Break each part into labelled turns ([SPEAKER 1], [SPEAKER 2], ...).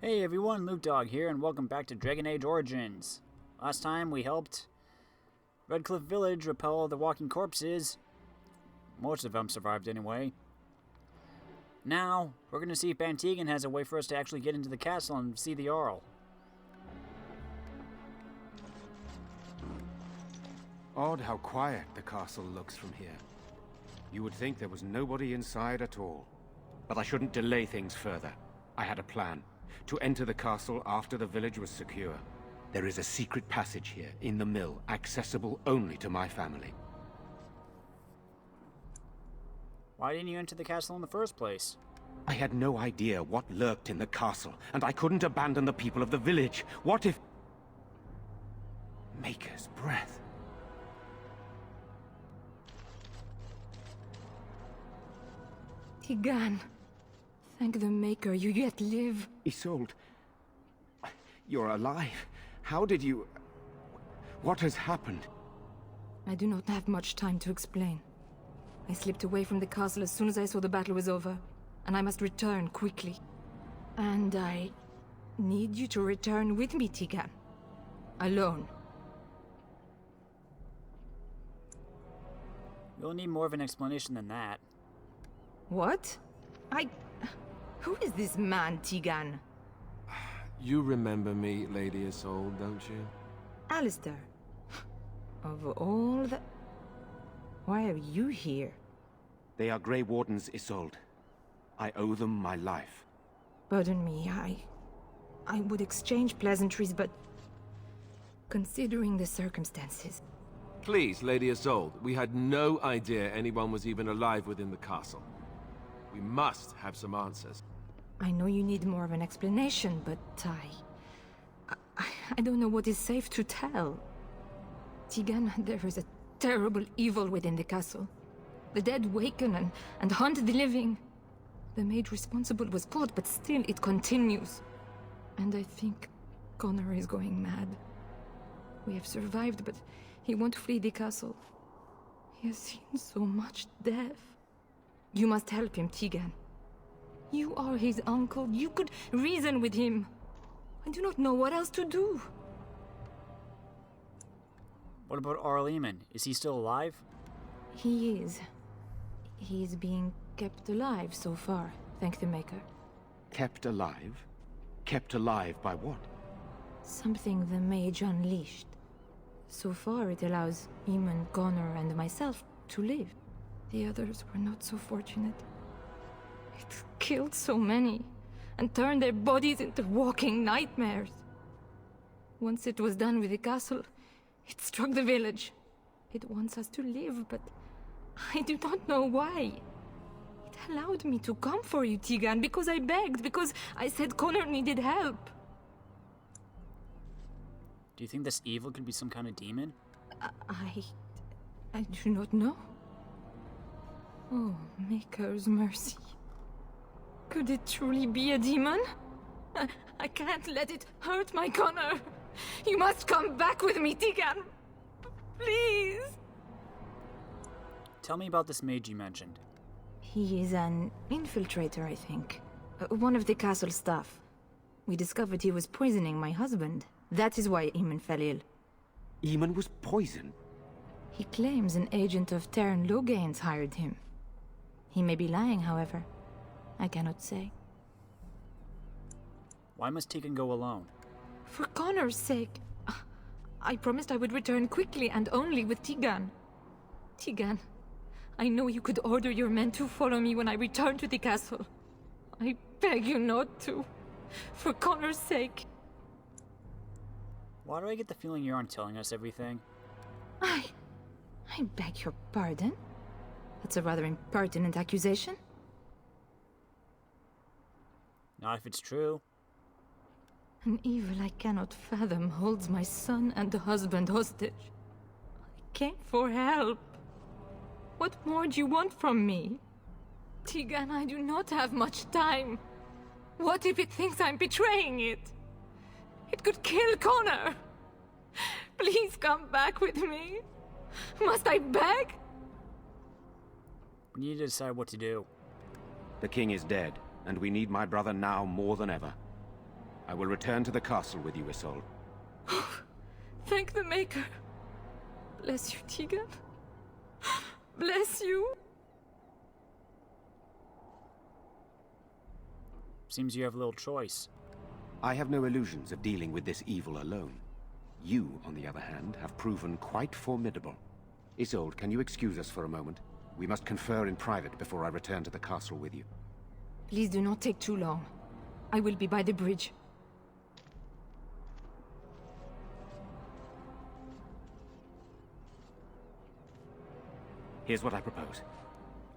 [SPEAKER 1] Hey everyone, Luke Dog here, and welcome back to Dragon Age Origins. Last time we helped Redcliffe Village repel the walking corpses. Most of them survived anyway. Now, we're going to see if Aedan has a way for us to actually get into the castle and see the Jarl.
[SPEAKER 2] Odd how quiet the castle looks from here. You would think there was nobody inside at all. But I shouldn't delay things further. I had a plan. To enter the castle after the village was secure. There is a secret passage here, in the mill, accessible only to my family.
[SPEAKER 1] Why didn't you enter the castle in the first place?
[SPEAKER 2] I had no idea what lurked in the castle, and I couldn't abandon the people of the village. What if... Maker's breath.
[SPEAKER 3] Aedan, thank the Maker you yet live.
[SPEAKER 2] Isolde, you're alive. How did you... What has happened?
[SPEAKER 3] I do not have much time to explain. I slipped away from the castle as soon as I saw the battle was over, and I must return quickly. And I need you to return with me, Aedan. Alone.
[SPEAKER 1] You'll need more of an explanation than that.
[SPEAKER 3] What? Who is this man, Aedan?
[SPEAKER 4] You remember me, Lady Isolde, don't you?
[SPEAKER 3] Alistair. Of all the... Why are you here?
[SPEAKER 2] They are Grey Wardens, Isolde. I owe them my life.
[SPEAKER 3] Pardon me, I would exchange pleasantries, but... Considering the circumstances...
[SPEAKER 4] Please, Lady Isolde, we had no idea anyone was even alive within the castle. We must have some answers.
[SPEAKER 3] I know you need more of an explanation, but I don't know what is safe to tell. Aedan, there is a terrible evil within the castle. The dead waken and haunt the living. The maid responsible was caught, but still it continues. And I think Connor is going mad. We have survived, but he won't flee the castle. He has seen so much death. You must help him, Aedan. You are his uncle. You could reason with him. I do not know what else to do.
[SPEAKER 1] What about Jarl Aedan? Is he still alive?
[SPEAKER 3] He is. He is being kept alive so far, thank the Maker.
[SPEAKER 2] Kept alive? Kept alive by what?
[SPEAKER 3] Something the mage unleashed. So far it allows Eamon, Connor, and myself to live. The others were not so fortunate. It killed so many, and turned their bodies into walking nightmares. Once it was done with the castle, it struck the village. It wants us to live, but I do not know why. It allowed me to come for you, Aedan, because I begged, because I said Connor needed help.
[SPEAKER 1] Do you think this evil could be some kind of demon?
[SPEAKER 3] I do not know. Oh, Maker's mercy. Could it truly be a demon? I can't let it hurt my Connor. You must come back with me, Aedan. Please.
[SPEAKER 1] Tell me about this mage you mentioned.
[SPEAKER 3] He is an infiltrator, I think. One of the castle staff. We discovered he was poisoning my husband. That is why Eamon fell ill.
[SPEAKER 2] Eamon was poisoned?
[SPEAKER 3] He claims an agent of Terran Logain's hired him. He may be lying, however. I cannot say.
[SPEAKER 1] Why must Aedan go alone?
[SPEAKER 3] For Connor's sake. I promised I would return quickly and only with Aedan. Aedan, I know you could order your men to follow me when I return to the castle. I beg you not to. For Connor's sake.
[SPEAKER 1] Why do I get the feeling you aren't telling us everything?
[SPEAKER 3] I beg your pardon? That's a rather impertinent accusation.
[SPEAKER 1] Not if it's true.
[SPEAKER 3] An evil I cannot fathom holds my son and husband hostage. I came for help. What more do you want from me? Aedan, I do not have much time. What if it thinks I'm betraying it? It could kill Connor. Please come back with me. Must I beg?
[SPEAKER 1] We need to decide what to do.
[SPEAKER 2] The king is dead, and we need my brother now more than ever. I will return to the castle with you, Isolde.
[SPEAKER 3] Thank the Maker. Bless you, Tegan. Bless you.
[SPEAKER 1] Seems you have little choice.
[SPEAKER 2] I have no illusions of dealing with this evil alone. You, on the other hand, have proven quite formidable. Isolde, can you excuse us for a moment? We must confer in private before I return to the castle with you.
[SPEAKER 3] Please do not take too long. I will be by the bridge.
[SPEAKER 2] Here's what I propose.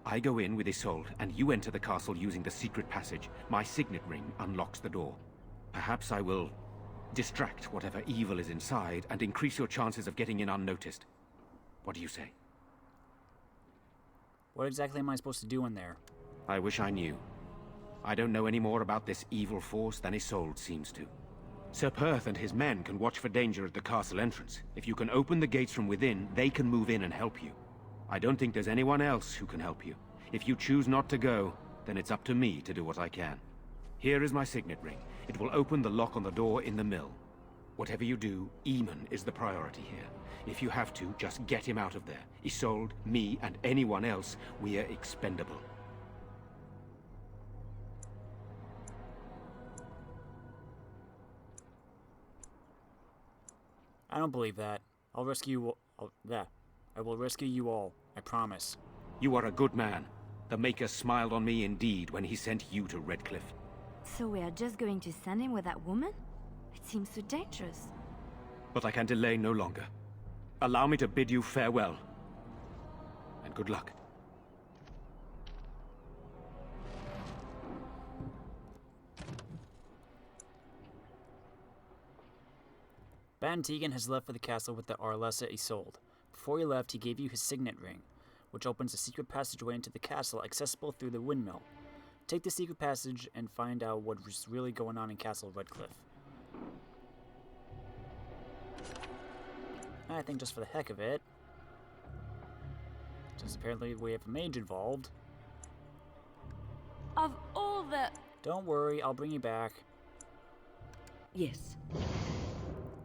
[SPEAKER 2] I go in with Isolde, and you enter the castle using the secret passage. My signet ring unlocks the door. Perhaps I will distract whatever evil is inside and increase your chances of getting in unnoticed. What do you say?
[SPEAKER 1] What exactly am I supposed to do in there?
[SPEAKER 2] I wish I knew. I don't know any more about this evil force than Isolde seems to. Sir Perth and his men can watch for danger at the castle entrance. If you can open the gates from within, they can move in and help you. I don't think there's anyone else who can help you. If you choose not to go, then it's up to me to do what I can. Here is my signet ring. It will open the lock on the door in the mill. Whatever you do, Eamon is the priority here. If you have to, just get him out of there. Isolde, me, and anyone else, we are expendable.
[SPEAKER 1] I don't believe that. I'll rescue I will rescue you all. I promise.
[SPEAKER 2] You are a good man. The Maker smiled on me indeed when he sent you to Redcliffe.
[SPEAKER 5] So we are just going to send him with that woman? It seems so dangerous.
[SPEAKER 2] But I can delay no longer. Allow me to bid you farewell. And good luck.
[SPEAKER 1] Baron Tegan has left for the castle with the Arlessa Isolde. Before he left, he gave you his signet ring, which opens a secret passageway into the castle accessible through the windmill. Take the secret passage and find out what is really going on in Castle Redcliffe. I think just for the heck of it, since apparently we have a mage involved.
[SPEAKER 5] Of all the...
[SPEAKER 1] Don't worry, I'll bring you back.
[SPEAKER 5] Yes.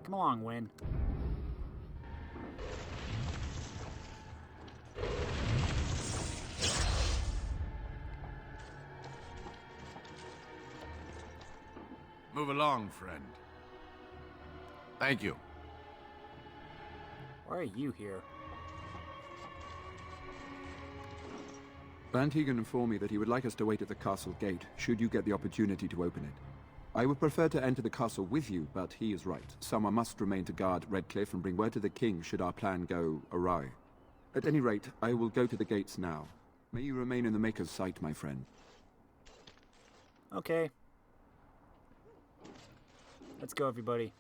[SPEAKER 1] Come along, Wynne.
[SPEAKER 6] Move along, friend. Thank you.
[SPEAKER 1] Why are you here?
[SPEAKER 7] Van Tegan informed me that he would like us to wait at the castle gate, should you get the opportunity to open it. I would prefer to enter the castle with you, but he is right. Someone must remain to guard Redcliffe and bring word to the king should our plan go awry. At any rate, I will go to the gates now. May you remain in the Maker's sight, my friend.
[SPEAKER 1] Okay. Let's go, everybody.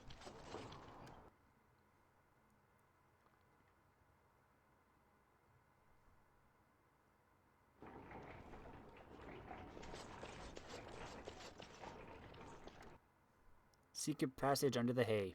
[SPEAKER 1] Secret passage under the hay.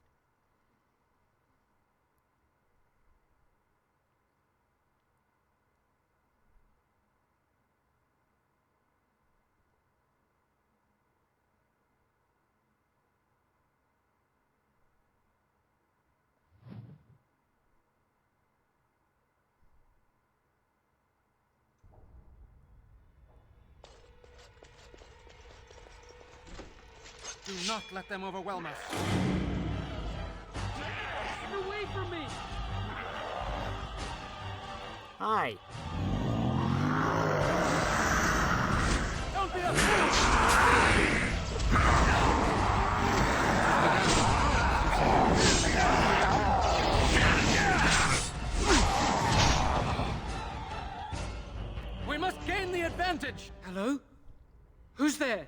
[SPEAKER 2] Do not let them overwhelm us.
[SPEAKER 8] Get away from me!
[SPEAKER 1] Hi.
[SPEAKER 8] Don't be a fool! We must gain the advantage!
[SPEAKER 9] Hello? Who's there?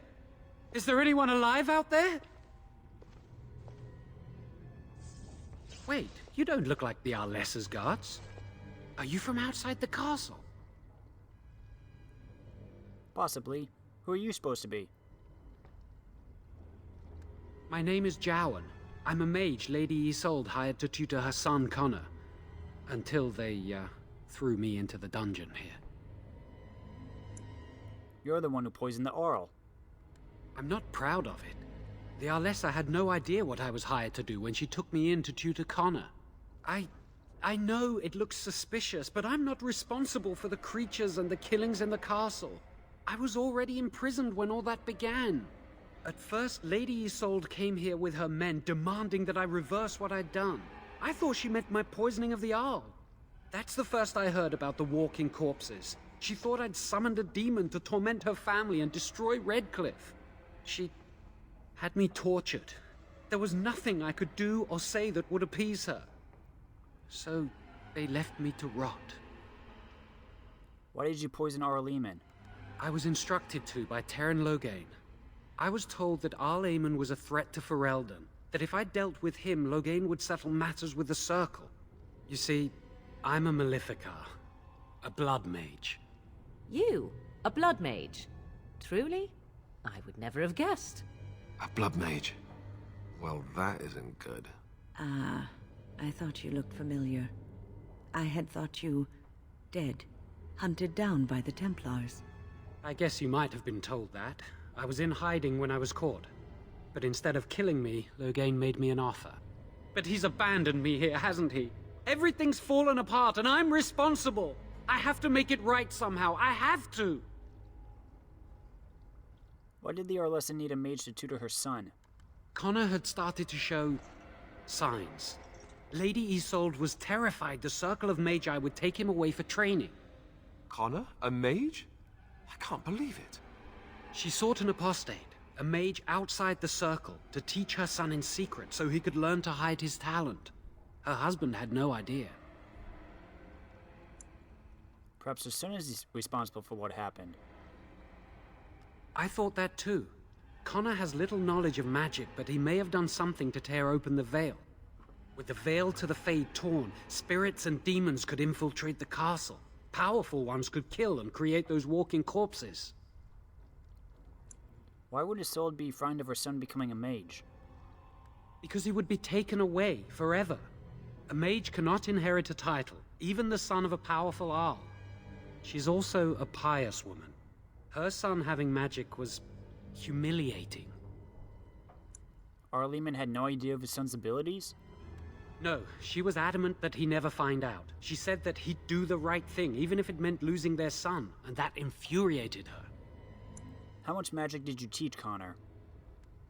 [SPEAKER 9] Is there anyone alive out there? Wait, you don't look like the Arlessa's guards. Are you from outside the castle?
[SPEAKER 1] Possibly. Who are you supposed to be?
[SPEAKER 9] My name is Jowan. I'm a mage Lady Isolde hired to tutor her son Connor. Until they, threw me into the dungeon here.
[SPEAKER 1] You're the one who poisoned the Arl.
[SPEAKER 9] I'm not proud of it. The Arlessa had no idea what I was hired to do when she took me in to tutor Connor. I know it looks suspicious, but I'm not responsible for the creatures and the killings in the castle. I was already imprisoned when all that began. At first, Lady Isolde came here with her men, demanding that I reverse what I'd done. I thought she meant my poisoning of the Arl. That's the first I heard about the walking corpses. She thought I'd summoned a demon to torment her family and destroy Redcliffe. She had me tortured. There was nothing I could do or say that would appease her. So, they left me to rot.
[SPEAKER 1] Why did you poison Aedan?
[SPEAKER 9] I was instructed to by Terran Loghain. I was told that Aedan was a threat to Ferelden, that if I dealt with him, Loghain would settle matters with the Circle. You see, I'm a Maleficar, a blood mage.
[SPEAKER 10] You? A blood mage? Truly? I would never have guessed.
[SPEAKER 4] A blood mage? Well, that isn't good.
[SPEAKER 11] Ah, I thought you looked familiar. I had thought you dead, hunted down by the Templars.
[SPEAKER 9] I guess you might have been told that. I was in hiding when I was caught. But instead of killing me, Loghain made me an offer. But he's abandoned me here, hasn't he? Everything's fallen apart and I'm responsible! I have to make it right somehow. I have to!
[SPEAKER 1] Why did the Arlessa need a mage to tutor her son?
[SPEAKER 9] Connor had started to show signs. Lady Isolde was terrified the Circle of Magi would take him away for training.
[SPEAKER 4] Connor? A mage? I can't believe it.
[SPEAKER 9] She sought an apostate, a mage outside the Circle, to teach her son in secret so he could learn to hide his talent. Her husband had no idea.
[SPEAKER 1] Perhaps her son is responsible for what happened.
[SPEAKER 9] I thought that too. Connor has little knowledge of magic, but he may have done something to tear open the veil. With the veil to the Fade torn, spirits and demons could infiltrate the castle. Powerful ones could kill and create those walking corpses.
[SPEAKER 1] Why would Isolde be frightened of her son becoming a mage?
[SPEAKER 9] Because he would be taken away forever. A mage cannot inherit a title, even the son of a powerful Arl. She's also a pious woman. Her son having magic was humiliating.
[SPEAKER 1] Aedan had no idea of his son's abilities?
[SPEAKER 9] No, she was adamant that he never find out. She said that he'd do the right thing, even if it meant losing their son, and that infuriated her.
[SPEAKER 1] How much magic did you teach Connor?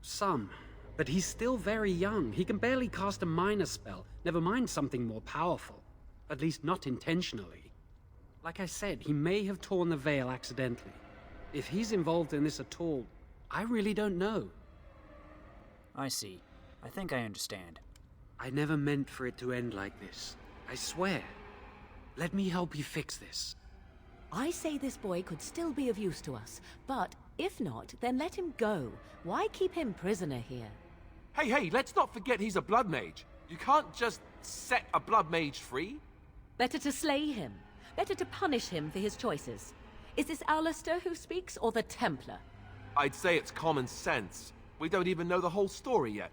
[SPEAKER 9] Some, but he's still very young. He can barely cast a minor spell, never mind something more powerful. At least not intentionally. Like I said, he may have torn the veil accidentally. If he's involved in this at all, I really don't know.
[SPEAKER 1] I see. I think I understand.
[SPEAKER 9] I never meant for it to end like this. I swear. Let me help you fix this.
[SPEAKER 10] I say this boy could still be of use to us, but if not, then let him go. Why keep him prisoner here?
[SPEAKER 4] Hey, let's not forget he's a blood mage. You can't just set a blood mage free.
[SPEAKER 10] Better to slay him. Better to punish him for his choices. Is this Alistair who speaks, or the Templar?
[SPEAKER 4] I'd say it's common sense. We don't even know the whole story yet.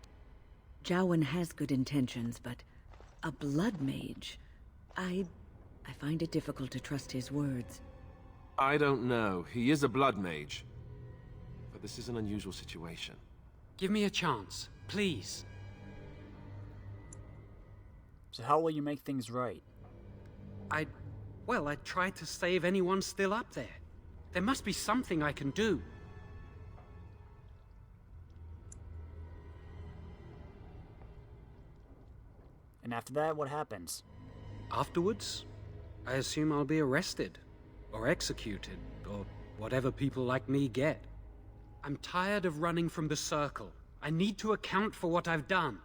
[SPEAKER 11] Jowan has good intentions, but a blood mage? I find it difficult to trust his words.
[SPEAKER 4] I don't know. He is a blood mage. But this is an unusual situation.
[SPEAKER 9] Give me a chance, please.
[SPEAKER 1] So how will you make things right?
[SPEAKER 9] I tried to save anyone still up there. There must be something I can do.
[SPEAKER 1] And after that, what happens?
[SPEAKER 9] Afterwards, I assume I'll be arrested, or executed, or whatever people like me get. I'm tired of running from the Circle. I need to account for what I've done.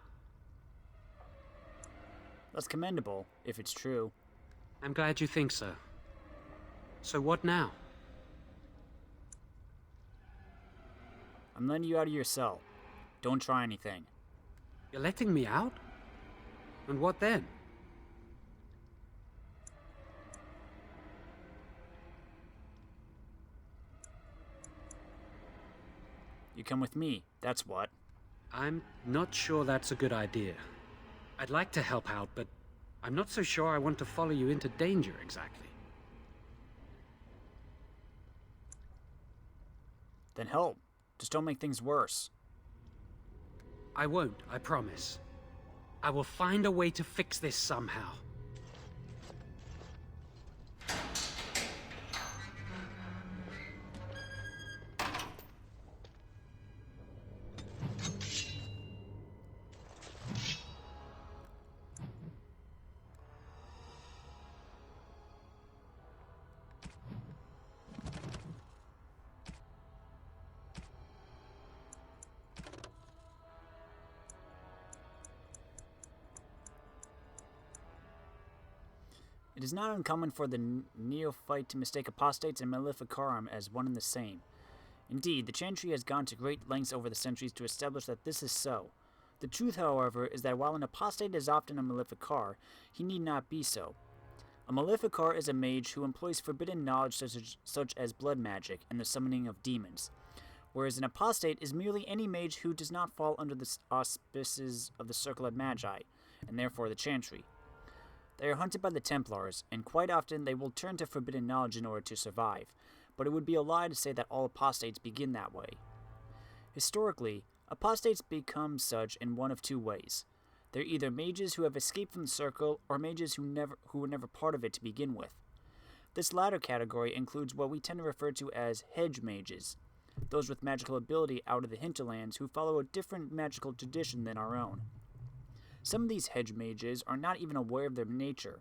[SPEAKER 1] That's commendable, if it's true.
[SPEAKER 9] I'm glad you think so. So what now?
[SPEAKER 1] I'm letting you out of your cell. Don't try anything.
[SPEAKER 9] You're letting me out? And what then?
[SPEAKER 1] You come with me, that's what.
[SPEAKER 9] I'm not sure that's a good idea. I'd like to help out, but I'm not so sure I want to follow you into danger exactly.
[SPEAKER 1] Then help. Just don't make things worse.
[SPEAKER 9] I won't, I promise. I will find a way to fix this somehow.
[SPEAKER 1] It is not uncommon for the neophyte to mistake apostates and maleficarum as one and the same. Indeed, the Chantry has gone to great lengths over the centuries to establish that this is so. The truth, however, is that while an apostate is often a maleficar, he need not be so. A maleficar is a mage who employs forbidden knowledge such as blood magic and the summoning of demons, whereas an apostate is merely any mage who does not fall under the auspices of the Circle of Magi, and therefore the Chantry. They are hunted by the Templars, and quite often they will turn to forbidden knowledge in order to survive, but it would be a lie to say that all apostates begin that way. Historically, apostates become such in one of two ways. They're either mages who have escaped from the Circle, or mages who were never part of it to begin with. This latter category includes what we tend to refer to as hedge mages, those with magical ability out of the hinterlands who follow a different magical tradition than our own. Some of these hedge mages are not even aware of their nature.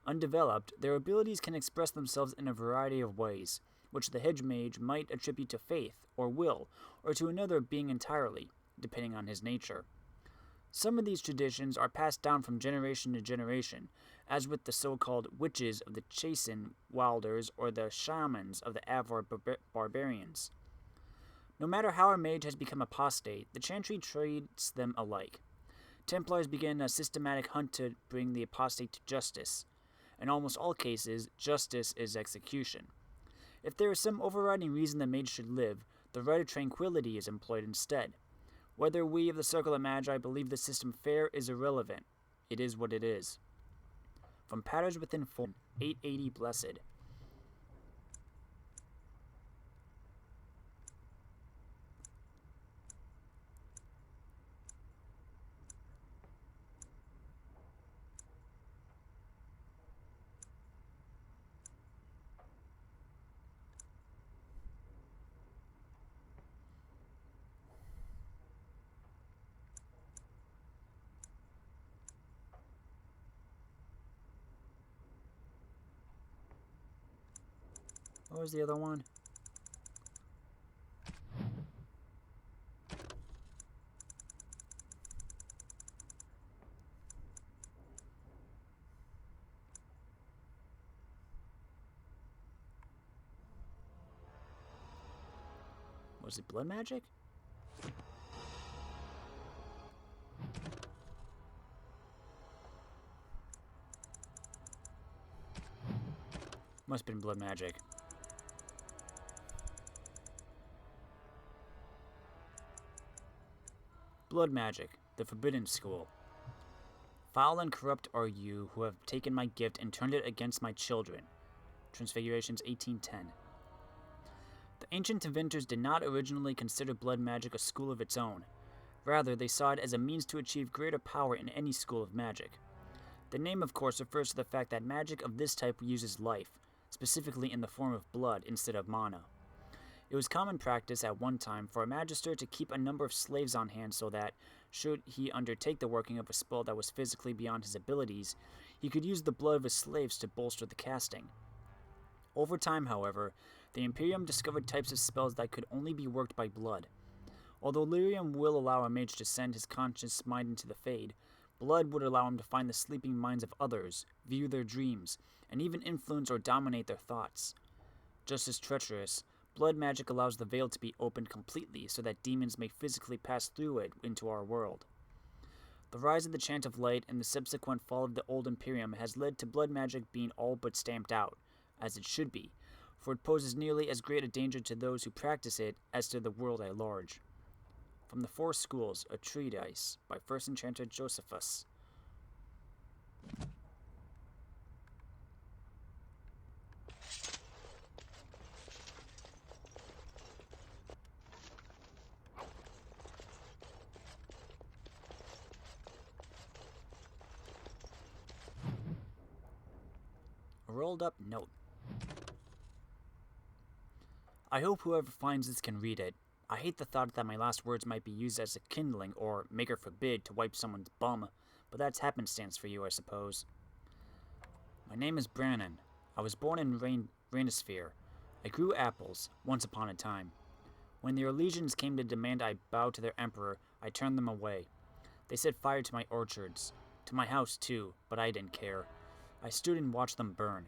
[SPEAKER 1] Undeveloped, their abilities can express themselves in a variety of ways, which the hedge mage might attribute to faith, or will, or to another being entirely, depending on his nature. Some of these traditions are passed down from generation to generation, as with the so-called witches of the Chasen Wilders or the shamans of the Avar barbarians. No matter how a mage has become apostate, the Chantry treats them alike. Templars begin a systematic hunt to bring the apostate to justice. In almost all cases, justice is execution. If there is some overriding reason the mage should live, the right of tranquility is employed instead. Whether we of the Circle of Magi believe the system fair is irrelevant. It is what it is. From Patterns Within 880 Blessed. What was the other one? Was it blood magic? Must have been blood magic. Blood magic, the forbidden school. Foul and corrupt are you who have taken my gift and turned it against my children. Transfigurations 1810. The ancient inventors did not originally consider blood magic a school of its own. Rather, they saw it as a means to achieve greater power in any school of magic. The name, of course, refers to the fact that magic of this type uses life, specifically in the form of blood instead of mana. It was common practice at one time for a magister to keep a number of slaves on hand so that, should he undertake the working of a spell that was physically beyond his abilities, he could use the blood of his slaves to bolster the casting. Over time, however, the Imperium discovered types of spells that could only be worked by blood. Although lyrium will allow a mage to send his conscious mind into the Fade, blood would allow him to find the sleeping minds of others, view their dreams, and even influence or dominate their thoughts. Just as treacherous, blood magic allows the veil to be opened completely so that demons may physically pass through it into our world. The rise of the Chant of Light and the subsequent fall of the Old Imperium has led to blood magic being all but stamped out, as it should be, for it poses nearly as great a danger to those who practice it as to the world at large. From the Four Schools, a treatise by First Enchanter Josephus. rolled up note. I hope whoever finds this can read it. I hate the thought that my last words might be used as a kindling, or, maker forbid, to wipe someone's bum, but that's happenstance for you, I suppose. My name is Brannon. I was born in Rainosphere. I grew apples, once upon a time. When their legions came to demand I bow to their emperor, I turned them away. They set fire to my orchards, to my house too, but I didn't care. I stood and watched them burn.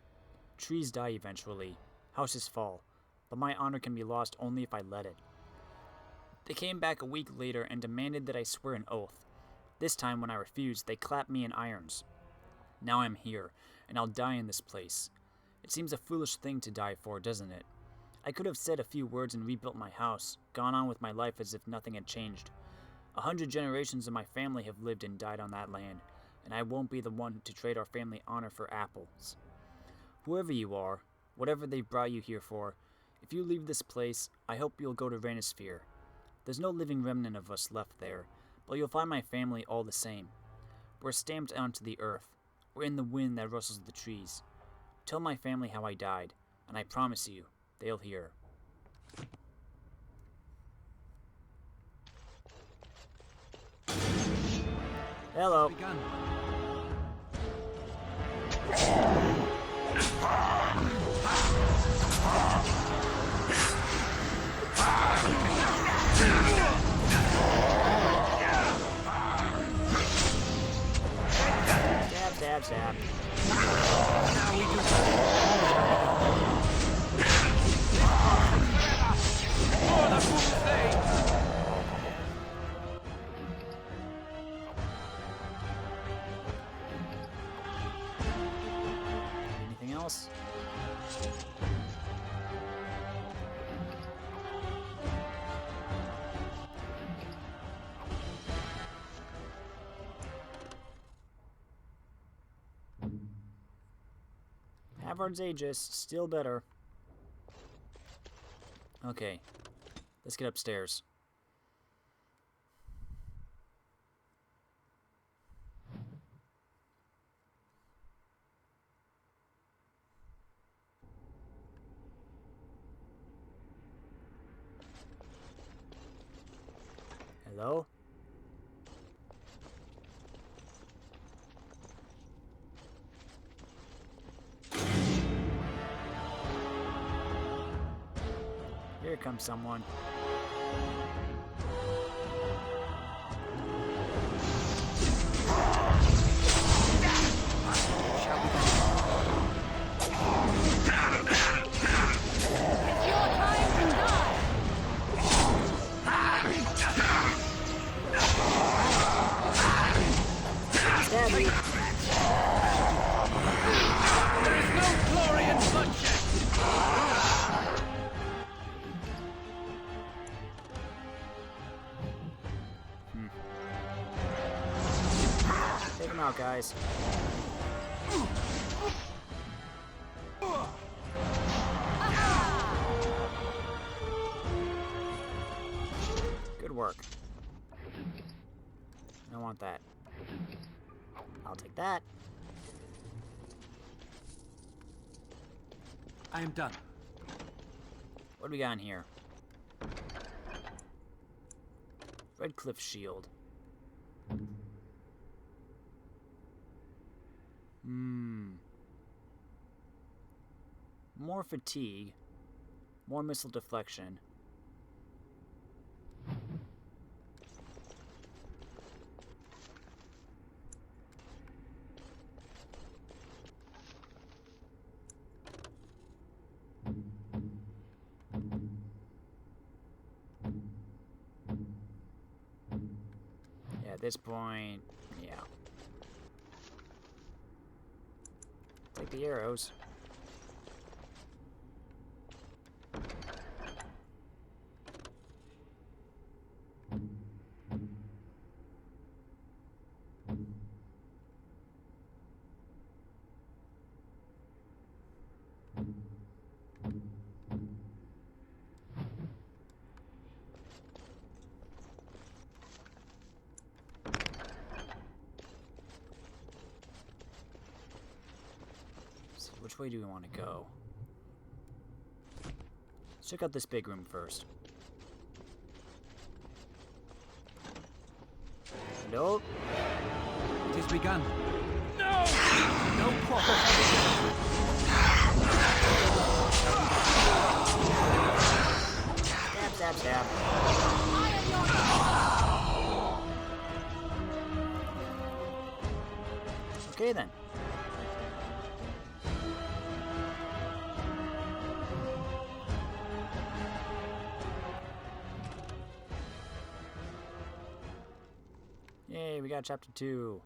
[SPEAKER 1] Trees die eventually, houses fall, but my honor can be lost only if I let it. They came back a week later and demanded that I swear an oath. This time, when I refused, they clapped me in irons. Now I'm here, and I'll die in this place. It seems a foolish thing to die for, doesn't it? I could have said a few words and rebuilt my house, gone on with my life as if nothing had changed. 100 generations of my family have lived and died on that land, and I won't be the one to trade our family honor for apples. Whoever you are, whatever they brought you here for, if you leave this place, I hope you'll go to Rainosphere. There's no living remnant of us left there, but you'll find my family all the same. We're stamped onto the earth. We're in the wind that rustles the trees. Tell my family how I died, and I promise you, they'll hear. Hello.
[SPEAKER 8] Begun.
[SPEAKER 1] Stab, stab.
[SPEAKER 8] Now we do for the crusade.
[SPEAKER 1] Anything else? Havard's Aegis, still better. Okay, let's get upstairs. Hello? Here comes someone. Stab me.
[SPEAKER 8] There is no glory in bloodshed.
[SPEAKER 1] Take him out, guys. Good work. I want that. I'll take that.
[SPEAKER 8] I am done.
[SPEAKER 1] What do we got in here? Redcliffe shield. More fatigue. More missile deflection. Yeah, at this point, yeah. Take the arrows. which way do we want to go? Let's check out this big room first. Nope.
[SPEAKER 8] It has begun. No! No quarter shall be
[SPEAKER 1] Stab, stab, stab. Okay then. Yay, we got chapter 2.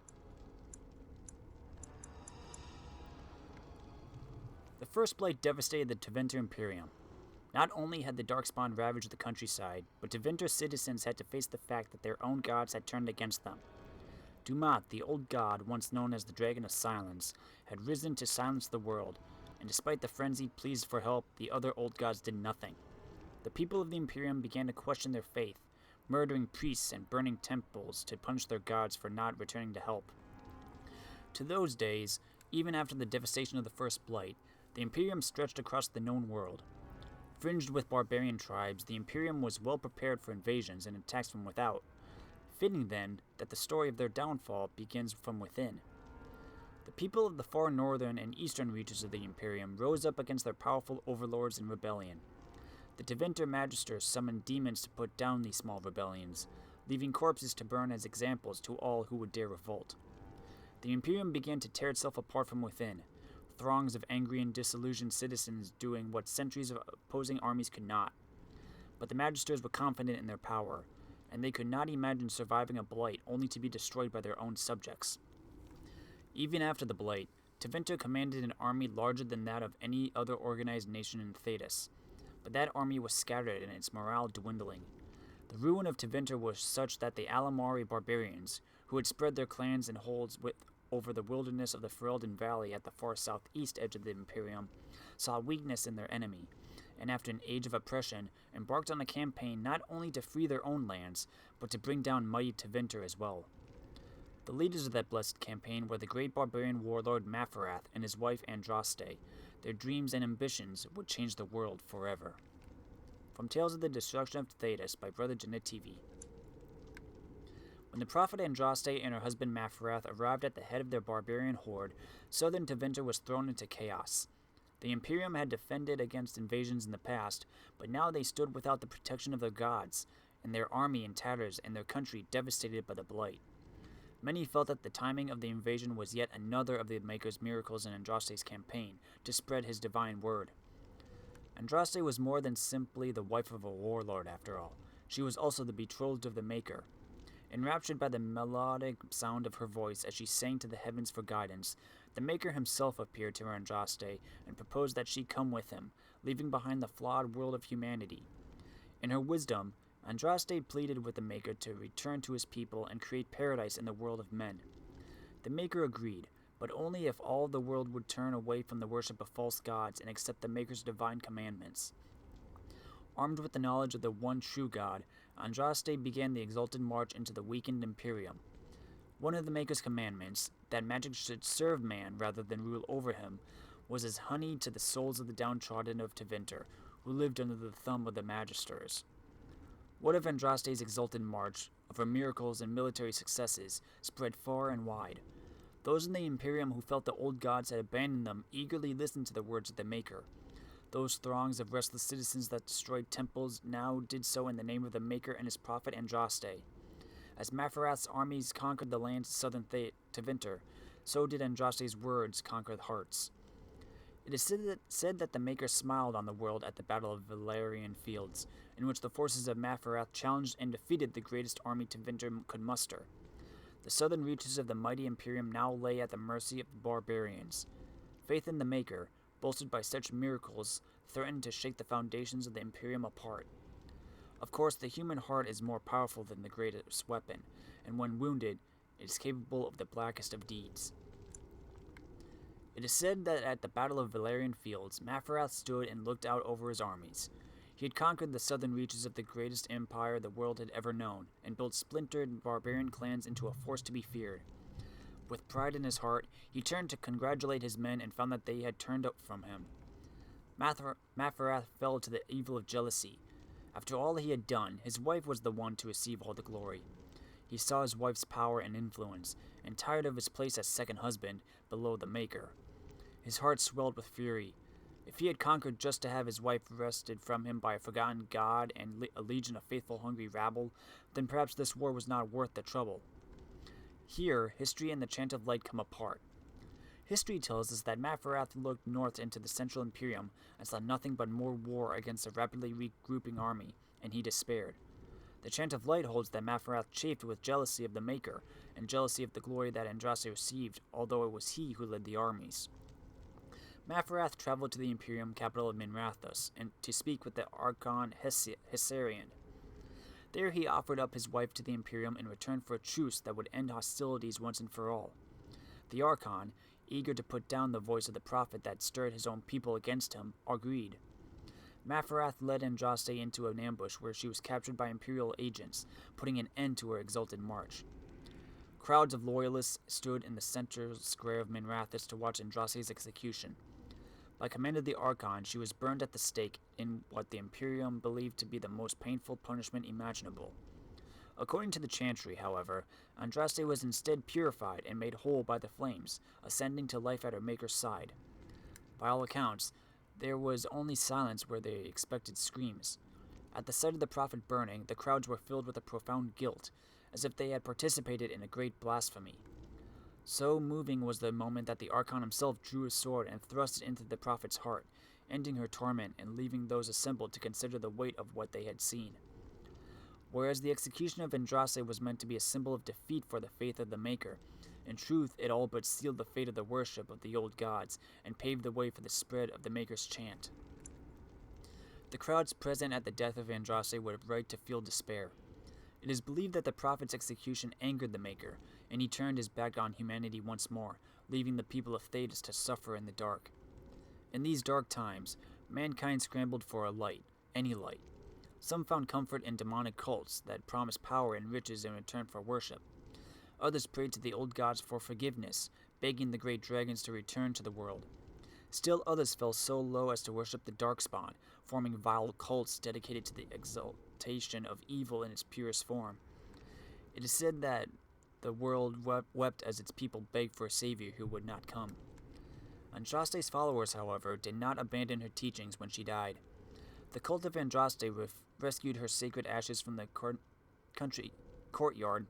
[SPEAKER 1] The First Blight devastated the Tevinter Imperium. Not only had the Darkspawn ravaged the countryside, but Tevinter's citizens had to face the fact that their own gods had turned against them. Dumat, the old god, once known as the Dragon of Silence, had risen to silence the world, and despite the frenzied pleas for help, the other old gods did nothing. The people of the Imperium began to question their faith, murdering priests and burning temples to punish their gods for not returning to help. To those days, even after the devastation of the First Blight, the Imperium stretched across the known world. Fringed with barbarian tribes, the Imperium was well prepared for invasions and attacks from without. Fitting, then, that the story of their downfall begins from within. The people of the far northern and eastern reaches of the Imperium rose up against their powerful overlords in rebellion. The Tevinter Magisters summoned demons to put down these small rebellions, leaving corpses to burn as examples to all who would dare revolt. The Imperium began to tear itself apart from within, throngs of angry and disillusioned citizens doing what centuries of opposing armies could not. But the Magisters were confident in their power, and they could not imagine surviving a blight only to be destroyed by their own subjects. Even after the blight, Tevinter commanded an army larger than that of any other organized nation in Thedas, but that army was scattered and its morale dwindling. The ruin of Tevinter was such that the Alamari barbarians, who had spread their clans and holds over the wilderness of the Ferelden Valley at the far southeast edge of the Imperium, saw weakness in their enemy, and after an age of oppression, embarked on a campaign not only to free their own lands, but to bring down mighty Tevinter as well. The leaders of that blessed campaign were the great barbarian warlord Mafarath and his wife Andraste. Their dreams and ambitions would change the world forever. From Tales of the Destruction of Thedas by Brother Genetivi. When the prophet Andraste and her husband Mafarath arrived at the head of their barbarian horde, southern Tevinter was thrown into chaos. The Imperium had defended against invasions in the past, but now they stood without the protection of their gods, and their army in tatters and their country devastated by the blight. Many felt that the timing of the invasion was yet another of the Maker's miracles in Andraste's campaign to spread his divine word. Andraste was more than simply the wife of a warlord, after all. She was also the betrothed of the Maker. Enraptured by the melodic sound of her voice as she sang to the heavens for guidance, the Maker himself appeared to Andraste and proposed that she come with him, leaving behind the flawed world of humanity. In her wisdom, Andraste pleaded with the Maker to return to his people and create paradise in the world of men. The Maker agreed, but only if all the world would turn away from the worship of false gods and accept the Maker's divine commandments. Armed with the knowledge of the one true God, Andraste began the exalted march into the weakened Imperium. One of the Maker's commandments, that magic should serve man rather than rule over him, was as honey to the souls of the downtrodden of Tevinter, who lived under the thumb of the Magisters. Word of Andraste's exalted march, of her miracles and military successes, spread far and wide. Those in the Imperium who felt the old gods had abandoned them eagerly listened to the words of the Maker. Those throngs of restless citizens that destroyed temples now did so in the name of the Maker and his prophet Andraste. As Mafarath's armies conquered the lands of southern Tevinter, so did Andraste's words conquer the hearts. It is said that the Maker smiled on the world at the Battle of Valerian Fields, in which the forces of Mafarath challenged and defeated the greatest army Tevinter could muster. The southern reaches of the mighty Imperium now lay at the mercy of the barbarians. Faith in the Maker, bolstered by such miracles, threatened to shake the foundations of the Imperium apart. Of course, the human heart is more powerful than the greatest weapon, and when wounded, it is capable of the blackest of deeds. It is said that at the Battle of Valerian Fields, Mafarath stood and looked out over his armies. He had conquered the southern reaches of the greatest empire the world had ever known, and built splintered barbarian clans into a force to be feared. With pride in his heart, he turned to congratulate his men and found that they had turned up from him. Maferath fell to the evil of jealousy. After all he had done, his wife was the one to receive all the glory. He saw his wife's power and influence, and tired of his place as second husband below the Maker. His heart swelled with fury. If he had conquered just to have his wife wrested from him by a forgotten god and a legion of faithful hungry rabble, then perhaps this war was not worth the trouble. Here, history and the Chant of Light come apart. History tells us that Maferath looked north into the Central Imperium and saw nothing but more war against a rapidly regrouping army, and he despaired. The Chant of Light holds that Maferath chafed with jealousy of the Maker, and jealousy of the glory that Andraste received, although it was he who led the armies. Maferath traveled to the Imperium capital of Minrathous, and to speak with the Archon Hessarian. There he offered up his wife to the Imperium in return for a truce that would end hostilities once and for all. The Archon, eager to put down the voice of the prophet that stirred his own people against him, agreed. Maferath led Andraste into an ambush where she was captured by Imperial agents, putting an end to her exalted march. Crowds of loyalists stood in the central square of Minrathous to watch Andraste's execution. By command of the Archon, she was burned at the stake in what the Imperium believed to be the most painful punishment imaginable. According to the Chantry, however, Andraste was instead purified and made whole by the flames, ascending to life at her Maker's side. By all accounts, there was only silence where they expected screams. At the sight of the prophet burning, the crowds were filled with a profound guilt, as if they had participated in a great blasphemy. So moving was the moment that the Archon himself drew his sword and thrust it into the prophet's heart, ending her torment and leaving those assembled to consider the weight of what they had seen. Whereas the execution of Andraste was meant to be a symbol of defeat for the faith of the Maker, in truth it all but sealed the fate of the worship of the old gods and paved the way for the spread of the Maker's chant. The crowds present at the death of Andraste would have right to feel despair. It is believed that the prophet's execution angered the Maker, and he turned his back on humanity once more, leaving the people of Thedas to suffer in the dark. In these dark times, mankind scrambled for a light, any light. Some found comfort in demonic cults that promised power and riches in return for worship. Others prayed to the old gods for forgiveness, begging the great dragons to return to the world. Still others fell so low as to worship the Darkspawn, forming vile cults dedicated to the exaltation of evil in its purest form. It is said that the world wept as its people begged for a savior who would not come. Andraste's followers, however, did not abandon her teachings when she died. The cult of Andraste rescued her sacred ashes from the courtyard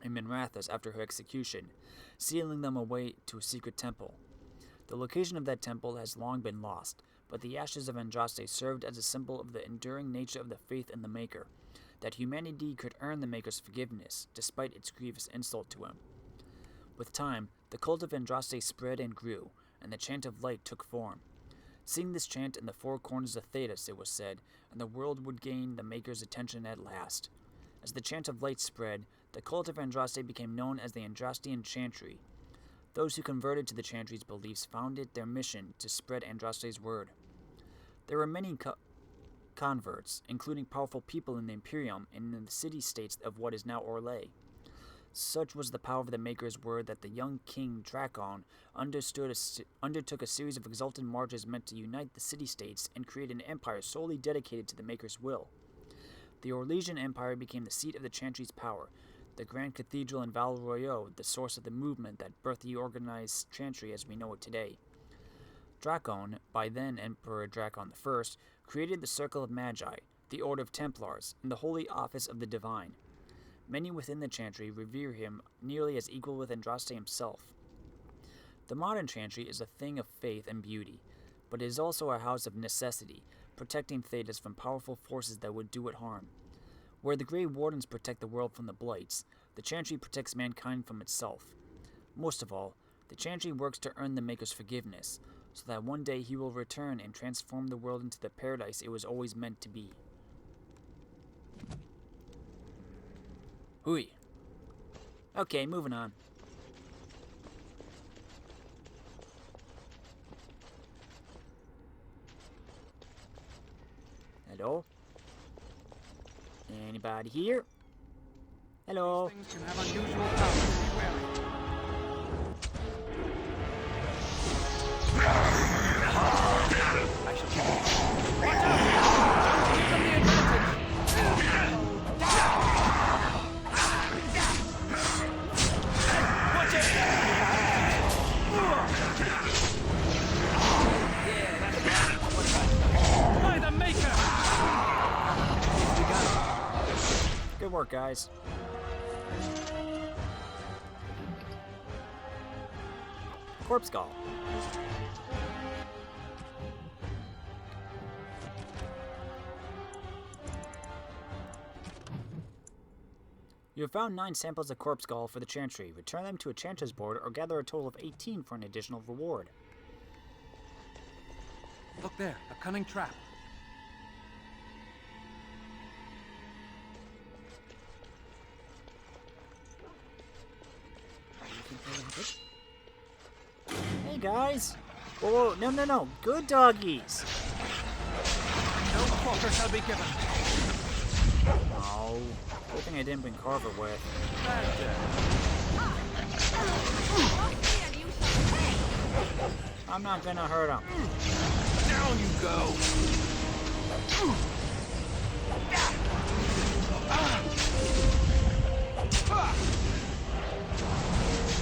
[SPEAKER 1] in Minrathous after her execution, sealing them away to a secret temple. The location of that temple has long been lost, but the ashes of Andraste served as a symbol of the enduring nature of the faith in the Maker, that humanity could earn the Maker's forgiveness, despite its grievous insult to him. With time, the cult of Andraste spread and grew, and the Chant of Light took form. Sing this chant in the four corners of Thedas, it was said, and the world would gain the Maker's attention at last. As the Chant of Light spread, the cult of Andraste became known as the Andrastian Chantry. Those who converted to the Chantry's beliefs found it their mission to spread Andraste's word. There were many converts, including powerful people in the Imperium and in the city-states of what is now Orlais. Such was the power of the Maker's word that the young king Drakon undertook a series of exalted marches meant to unite the city-states and create an empire solely dedicated to the Maker's will. The Orlesian Empire became the seat of the Chantry's power, the Grand Cathedral in Val Royeaux the source of the movement that birthed the organized Chantry as we know it today. Drakon, by then Emperor Drakon I, created the Circle of Magi, the Order of Templars, and the Holy Office of the Divine. Many within the Chantry revere him nearly as equal with Andraste himself. The modern Chantry is a thing of faith and beauty, but it is also a house of necessity, protecting Thedas from powerful forces that would do it harm. Where the Grey Wardens protect the world from the Blights, the Chantry protects mankind from itself. Most of all, the Chantry works to earn the Maker's forgiveness, so that one day he will return and transform the world into the paradise it was always meant to be. Hooey. Okay, moving on. Hello? Anybody here? Hello?
[SPEAKER 8] These things can have unusual powers, be wary.
[SPEAKER 1] Good work, guys. Corpse skull. You have found 9 samples of corpse skull for the Chantry. Return them to a Chantry's board or gather a total of 18 for an additional reward.
[SPEAKER 8] Look there, a cunning trap.
[SPEAKER 1] Hey guys! Whoa, whoa, no, good doggies!
[SPEAKER 8] No quarter shall be given.
[SPEAKER 1] Oh, good thing I didn't bring Carver with. I'm not gonna hurt him.
[SPEAKER 6] Down you go!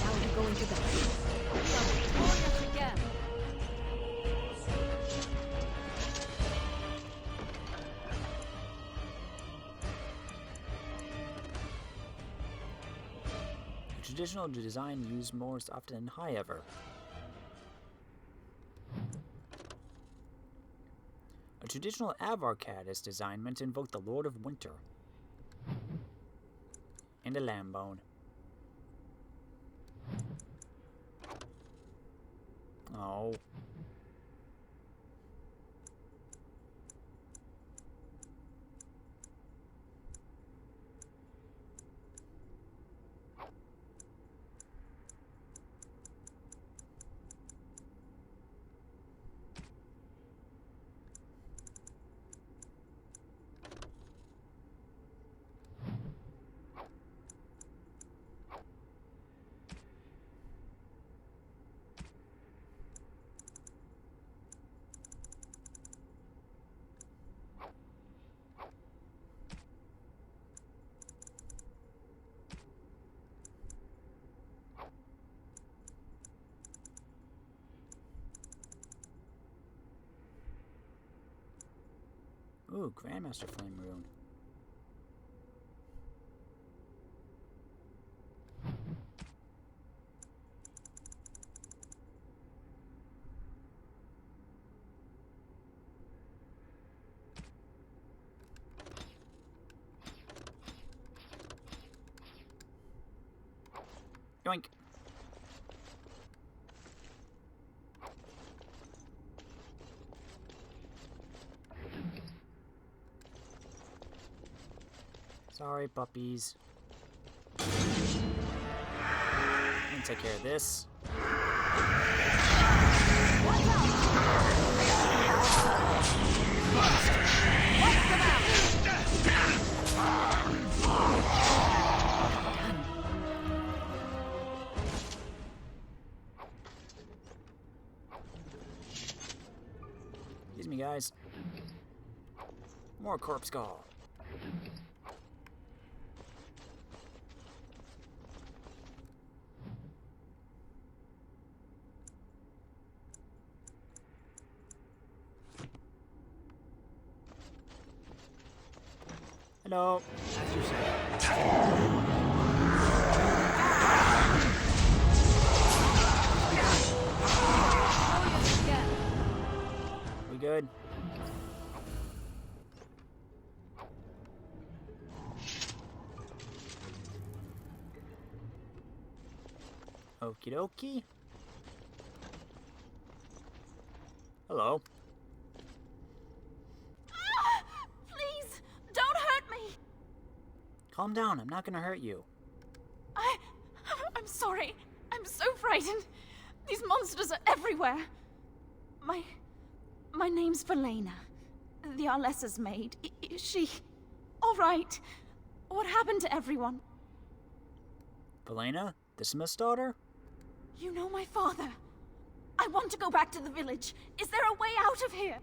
[SPEAKER 10] Now you go into battle. Victorious again.
[SPEAKER 1] The traditional design used most often, however. A traditional Avar Caddis design meant to invoke the Lord of Winter. And a lamb bone. Oh. Ooh, Grandmaster Flame Rune. Yoink. Sorry, puppies. I'm gonna take care of this. Excuse me, guys. More corpse skull. Hello.
[SPEAKER 8] As you say.
[SPEAKER 1] We good? Okie dokie. Hello.
[SPEAKER 5] Please, don't hurt me.
[SPEAKER 1] Calm down, I'm not gonna hurt you.
[SPEAKER 5] I'm sorry. I'm so frightened. These monsters are everywhere. My name's Valena. The Arlessa's maid. Is she all right? What happened to everyone?
[SPEAKER 1] Valena? The Smith's daughter?
[SPEAKER 5] You know my father. I want to go back to the village. Is there a way out of here?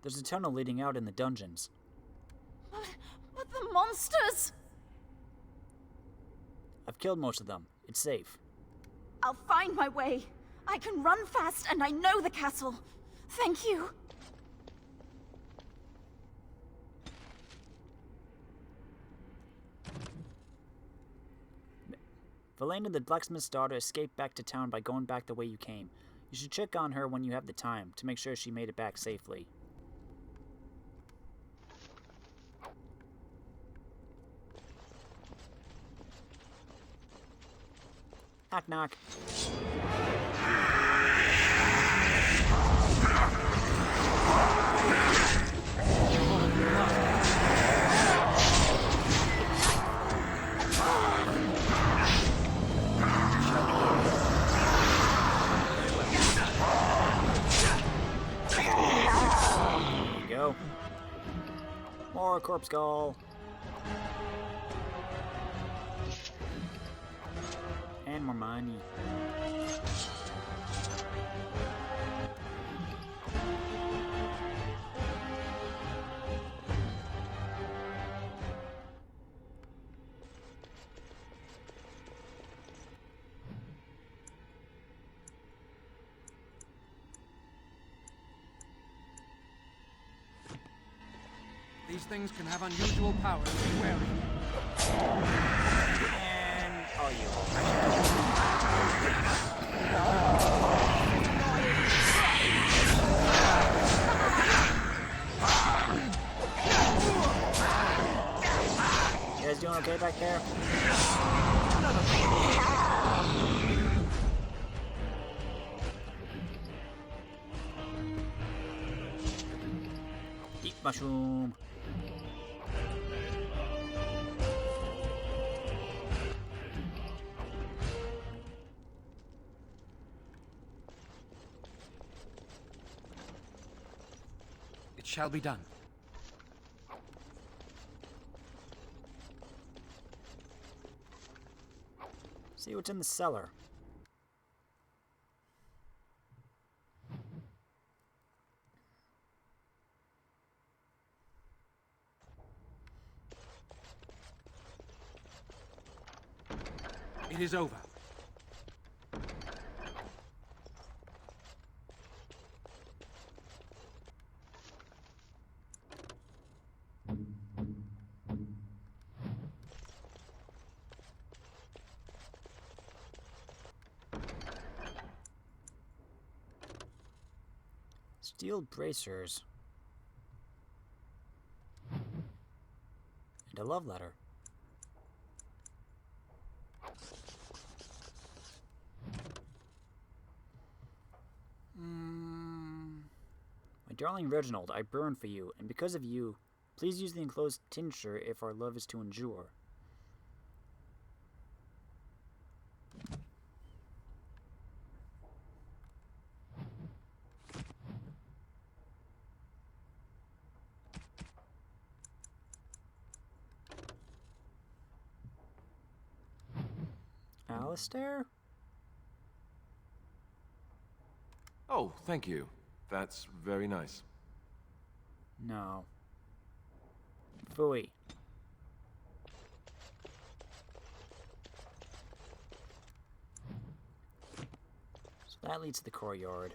[SPEAKER 1] There's a tunnel leading out in the dungeons.
[SPEAKER 5] But the monsters!
[SPEAKER 1] I've killed most of them. It's safe.
[SPEAKER 5] I'll find my way. I can run fast and I know the castle. Thank you.
[SPEAKER 1] Valena, the blacksmith's daughter, escaped back to town by going back the way you came. You should check on her when you have the time to make sure she made it back safely. Knock, knock. There you go. More corpse skull. And more money.
[SPEAKER 8] These things can have unusual powers. Be wary.
[SPEAKER 1] And oh, you. You guys doing okay back there? Eat mushroom.
[SPEAKER 8] It shall be done.
[SPEAKER 1] See what's in the cellar.
[SPEAKER 8] It is over.
[SPEAKER 1] Steel bracers. And a love letter. My darling Reginald, I burn for you, and because of you, please use the enclosed tincture if our love is to endure. Alistair?
[SPEAKER 4] Oh, thank you. That's very nice.
[SPEAKER 1] No. Phooey. So that leads to the courtyard.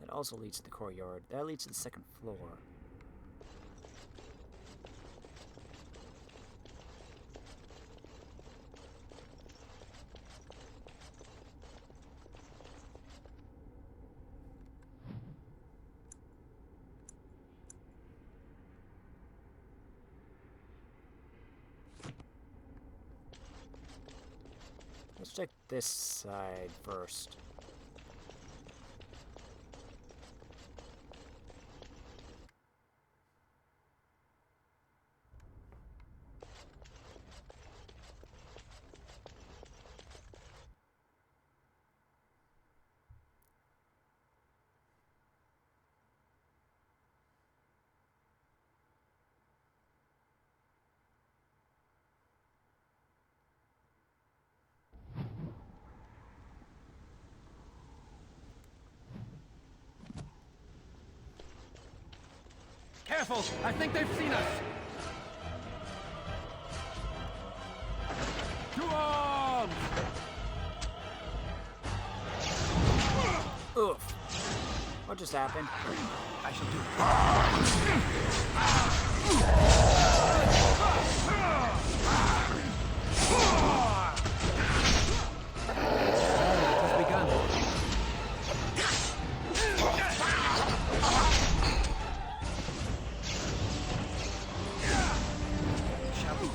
[SPEAKER 1] That also leads to the courtyard. That leads to the second floor. Let's check this side first.
[SPEAKER 8] Careful! I think they've seen us!
[SPEAKER 6] To arms!
[SPEAKER 1] Oof. What just happened?
[SPEAKER 8] I shall do it has begun.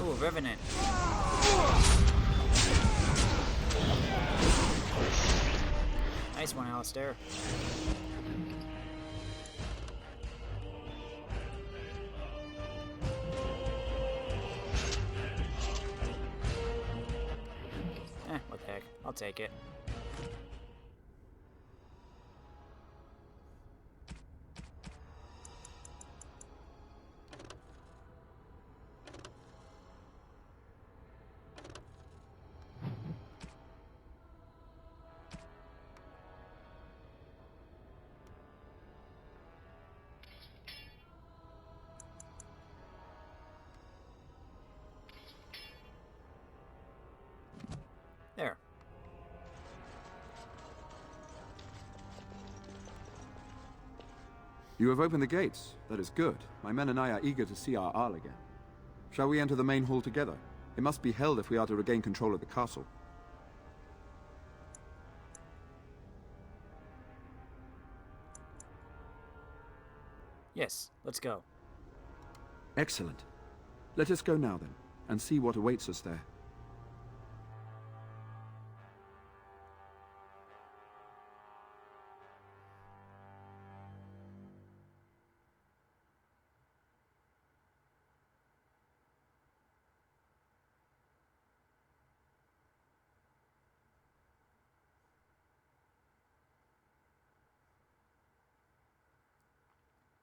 [SPEAKER 1] Ooh, Revenant. Nice one, Alistair. What the heck? I'll take it. There.
[SPEAKER 7] You have opened the gates. That is good. My men and I are eager to see our Arl again. Shall we enter the main hall together? It must be held if we are to regain control of the castle.
[SPEAKER 1] Yes, let's go.
[SPEAKER 7] Excellent. Let us go now then, and see what awaits us there.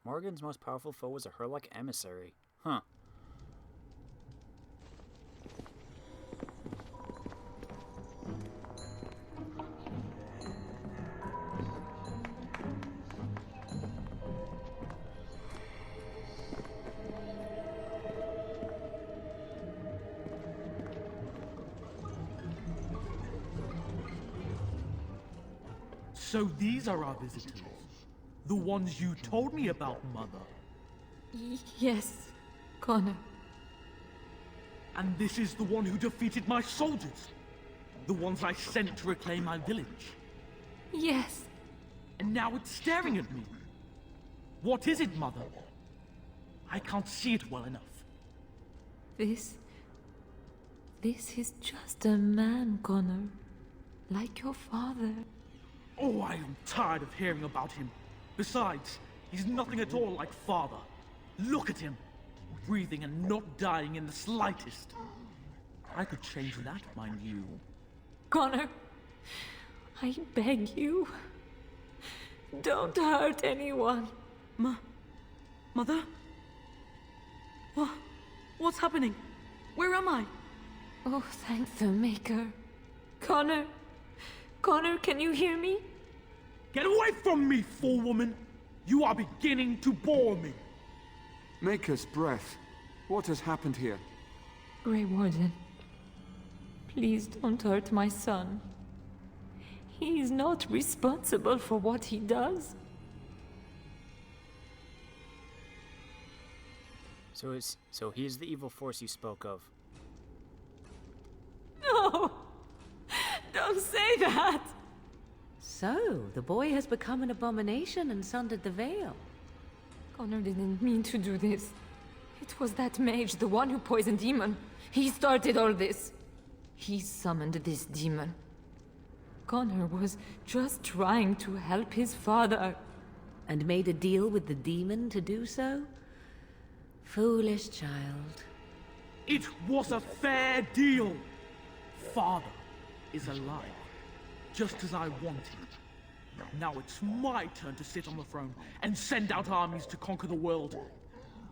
[SPEAKER 1] Morgan's most powerful foe was a Herlock emissary. Huh.
[SPEAKER 12] So these are our visitors. The ones you told me about, Mother.
[SPEAKER 3] Yes, Connor.
[SPEAKER 12] And this is the one who defeated my soldiers. The ones I sent to reclaim my village.
[SPEAKER 3] Yes.
[SPEAKER 12] And now it's staring at me. What is it, Mother? I can't see it well enough.
[SPEAKER 3] This is just a man, Connor. Like your father.
[SPEAKER 12] Oh, I am tired of hearing about him. Besides, he's nothing at all like Father. Look at him. Breathing and not dying in the slightest. I could change that, mind you.
[SPEAKER 3] Connor, I beg you. Don't hurt anyone.
[SPEAKER 13] Mother? What's happening? Where am I?
[SPEAKER 3] Oh, thank the Maker. Connor, can you hear me?
[SPEAKER 12] Get away from me, fool woman! You are beginning to bore me.
[SPEAKER 7] Maker's breath. What has happened here?
[SPEAKER 3] Grey Warden, please don't hurt my son. He is not responsible for what he does.
[SPEAKER 1] So he's the evil force you spoke of.
[SPEAKER 3] No! Don't say that!
[SPEAKER 10] So, the boy has become an abomination and sundered the veil.
[SPEAKER 3] Connor didn't mean to do this. It was that mage, the one who poisoned Demon. He started all this. He summoned this demon. Connor was just trying to help his father.
[SPEAKER 10] And made a deal with the demon to do so? Foolish child.
[SPEAKER 12] It was a fair deal. Father is alive, just as I want him. Now it's my turn to sit on the throne and send out armies to conquer the world.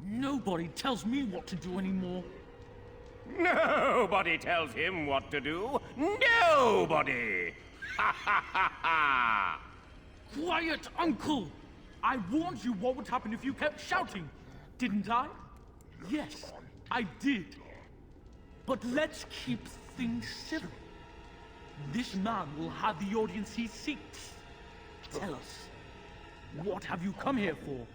[SPEAKER 12] Nobody tells me what to do anymore.
[SPEAKER 6] Nobody tells him what to do. Nobody! Ha ha ha ha!
[SPEAKER 12] Quiet, Uncle! I warned you what would happen if you kept shouting. Didn't I? Yes, I did. But let's keep things civil. This man will have the audience he seeks. Tell us, what have you come here for?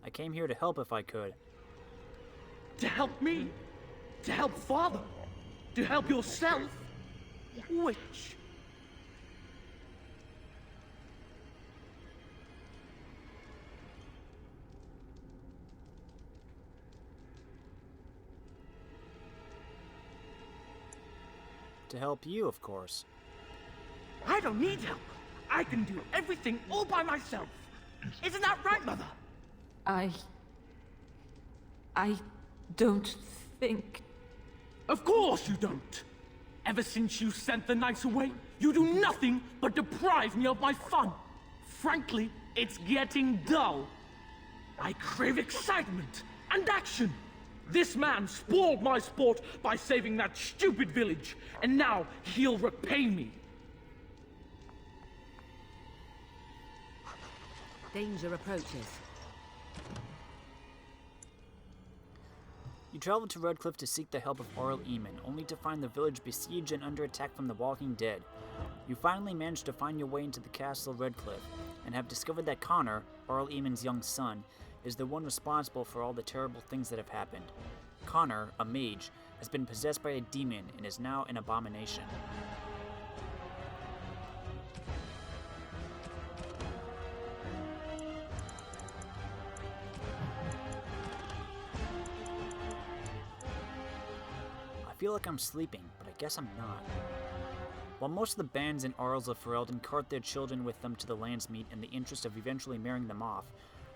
[SPEAKER 1] I came here to help if I could.
[SPEAKER 12] To help me? To help Father? To help yourself? Which?
[SPEAKER 1] To help you, of course.
[SPEAKER 12] I don't need help. I can do everything all by myself. Isn't that right, Mother?
[SPEAKER 3] I don't think...
[SPEAKER 12] Of course you don't! Ever since you sent the knights away, you do nothing but deprive me of my fun. Frankly, it's getting dull. I crave excitement and action. This man spoiled my sport by saving that stupid village, and now he'll repay me.
[SPEAKER 10] Danger approaches.
[SPEAKER 1] You travel to Redcliffe to seek the help of Arl Eamon, only to find the village besieged and under attack from the walking dead. You finally manage to find your way into the castle Redcliffe, and have discovered that Connor, Arl Eamon's young son, is the one responsible for all the terrible things that have happened. Connor, a mage, has been possessed by a demon and is now an abomination. I feel like I'm sleeping, but I guess I'm not. While most of the bands in Arles of Ferelden cart their children with them to the Landsmeet in the interest of eventually marrying them off,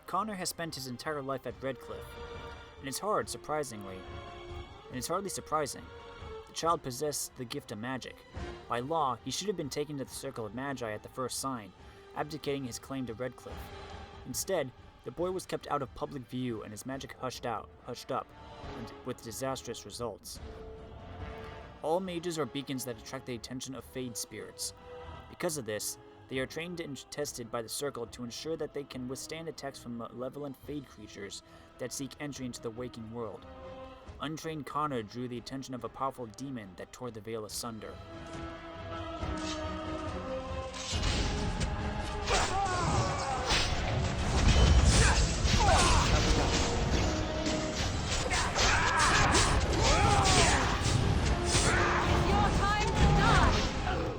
[SPEAKER 1] Connor has spent his entire life at Redcliffe. And it's hardly surprising. The child possessed the gift of magic. By law, he should have been taken to the Circle of Magi at the first sign, abdicating his claim to Redcliffe. Instead, the boy was kept out of public view and his magic hushed up, and with disastrous results. All mages are beacons that attract the attention of Fade spirits. Because of this, they are trained and tested by the Circle to ensure that they can withstand attacks from malevolent Fade creatures that seek entry into the waking world. Untrained Connor drew the attention of a powerful demon that tore the veil asunder.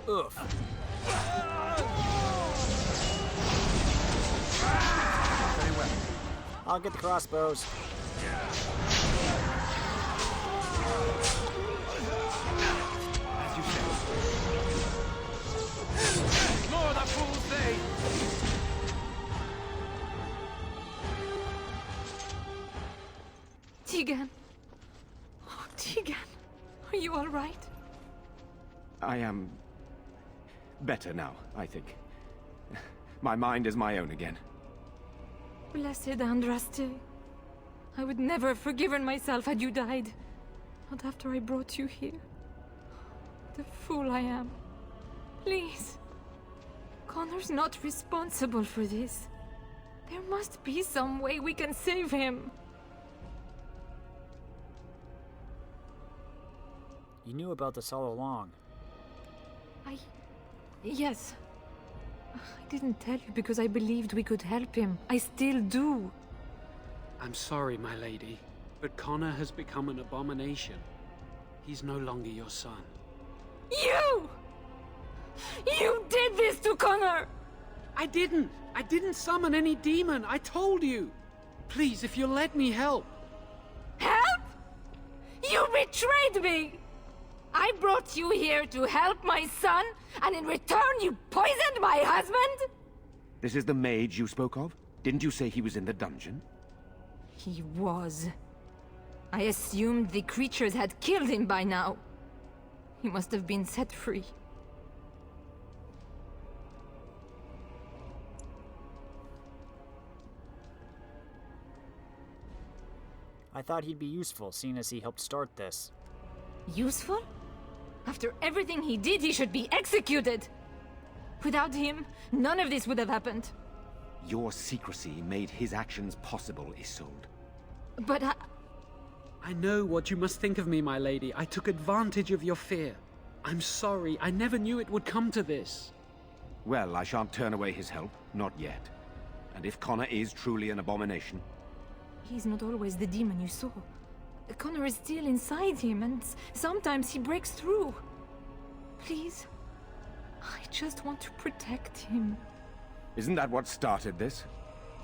[SPEAKER 1] Oof.
[SPEAKER 7] Very well.
[SPEAKER 1] I'll get the crossbows.
[SPEAKER 2] As you say.
[SPEAKER 4] More that fool's day!
[SPEAKER 3] Tegan. Oh, Tegan. Are you all right?
[SPEAKER 2] I am better now, I think. My mind is my own again.
[SPEAKER 3] Blessed Andraste. I would never have forgiven myself had you died. Not after I brought you here. The fool I am. Please. Connor's not responsible for this. There must be some way we can save him.
[SPEAKER 1] You knew about this all along.
[SPEAKER 3] Yes. I didn't tell you because I believed we could help him. I still do.
[SPEAKER 9] I'm sorry, my lady, but Connor has become an abomination. He's no longer your son.
[SPEAKER 3] You! You did this to Connor!
[SPEAKER 9] I didn't summon any demon. I told you. Please, if you'll let me help.
[SPEAKER 3] Help? You betrayed me! I brought you here to help my son, and in return you poisoned my husband?
[SPEAKER 2] This is the mage you spoke of? Didn't you say he was in the dungeon?
[SPEAKER 3] He was. I assumed the creatures had killed him by now. He must have been set free.
[SPEAKER 1] I thought he'd be useful, seeing as he helped start this.
[SPEAKER 3] Useful? After everything he did, he should be executed! Without him, none of this would have happened.
[SPEAKER 2] Your secrecy made his actions possible, Isolde.
[SPEAKER 3] But
[SPEAKER 9] I know what you must think of me, my lady. I took advantage of your fear. I'm sorry. I never knew it would come to this.
[SPEAKER 2] Well, I shan't turn away his help. Not yet. And if Connor is truly an abomination...
[SPEAKER 3] He's not always the demon you saw. Connor is still inside him, and sometimes he breaks through. Please, I just want to protect him.
[SPEAKER 2] Isn't that what started this?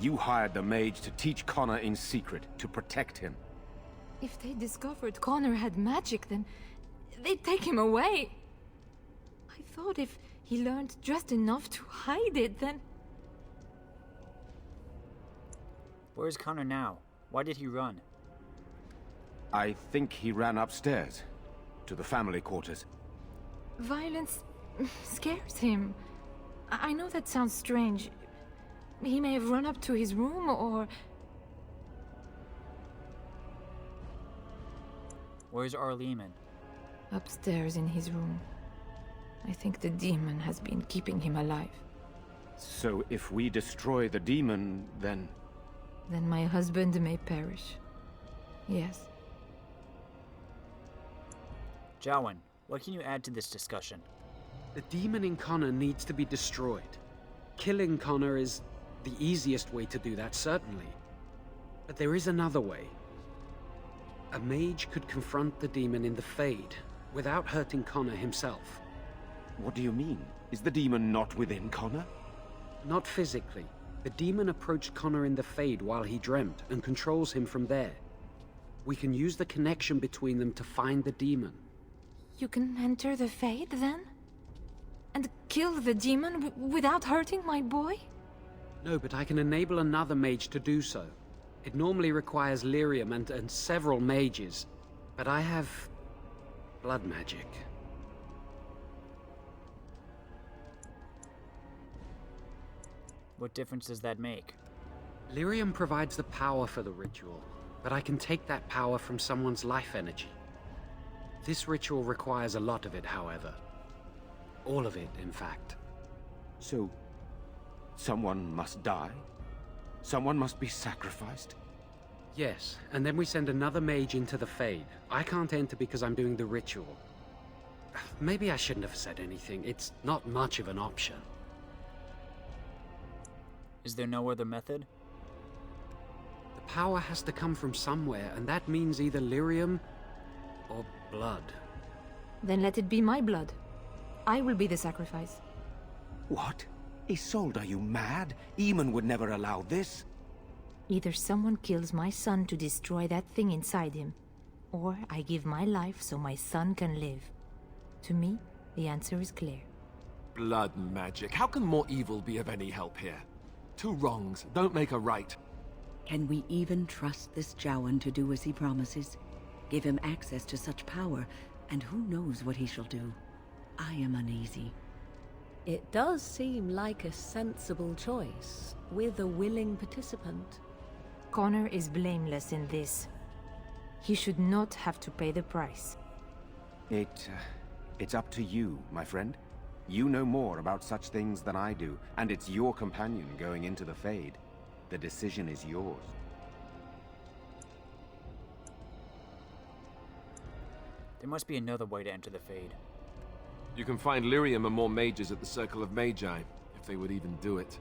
[SPEAKER 2] You hired the mage to teach Connor in secret, to protect him.
[SPEAKER 3] If they discovered Connor had magic, then they'd take him away. I thought if he learned just enough to hide it, then...
[SPEAKER 1] Where's Connor now? Why did he run?
[SPEAKER 2] I think he ran upstairs, to the family quarters.
[SPEAKER 3] Violence scares him. I know that sounds strange. He may have run up to his room, or...
[SPEAKER 1] Where's Arleman?
[SPEAKER 3] Upstairs in his room. I think the demon has been keeping him alive.
[SPEAKER 2] So if we destroy the demon, then...
[SPEAKER 3] Then my husband may perish. Yes.
[SPEAKER 1] Jowen, what can you add to this discussion?
[SPEAKER 9] The demon in Connor needs to be destroyed. Killing Connor is the easiest way to do that, certainly. But there is another way. A mage could confront the demon in the Fade, without hurting Connor himself.
[SPEAKER 2] What do you mean? Is the demon not within Connor?
[SPEAKER 9] Not physically. The demon approached Connor in the Fade while he dreamt, and controls him from there. We can use the connection between them to find the demon.
[SPEAKER 3] You can enter the Fade, then? And kill the demon without hurting my boy?
[SPEAKER 9] No, but I can enable another mage to do so. It normally requires lyrium and several mages, but I have blood magic.
[SPEAKER 1] What difference does that make?
[SPEAKER 9] Lyrium provides the power for the ritual, but I can take that power from someone's life energy. This ritual requires a lot of it, however. All of it, in fact.
[SPEAKER 2] So, someone must die? Someone must be sacrificed?
[SPEAKER 9] Yes, and then we send another mage into the Fade. I can't enter because I'm doing the ritual. Maybe I shouldn't have said anything. It's not much of an option.
[SPEAKER 1] Is there no other method?
[SPEAKER 9] The power has to come from somewhere, and that means either lyrium or blood.
[SPEAKER 3] Then let it be my blood. I will be the sacrifice.
[SPEAKER 2] What? Isolde, are you mad? Eamon would never allow this.
[SPEAKER 3] Either someone kills my son to destroy that thing inside him, or I give my life so my son can live. To me, the answer is clear.
[SPEAKER 4] Blood magic. How can more evil be of any help here? Two wrongs don't make a right.
[SPEAKER 11] Can we even trust this Jowen to do as he promises? Give him access to such power, and who knows what he shall do? I am uneasy.
[SPEAKER 10] It does seem like a sensible choice, with a willing participant.
[SPEAKER 3] Connor is blameless in this. He should not have to pay the price.
[SPEAKER 2] It's up to you, my friend. You know more about such things than I do, and it's your companion going into the Fade. The decision is yours.
[SPEAKER 1] There must be another way to enter the Fade.
[SPEAKER 4] You can find lyrium and more mages at the Circle of Magi, if they would even do it.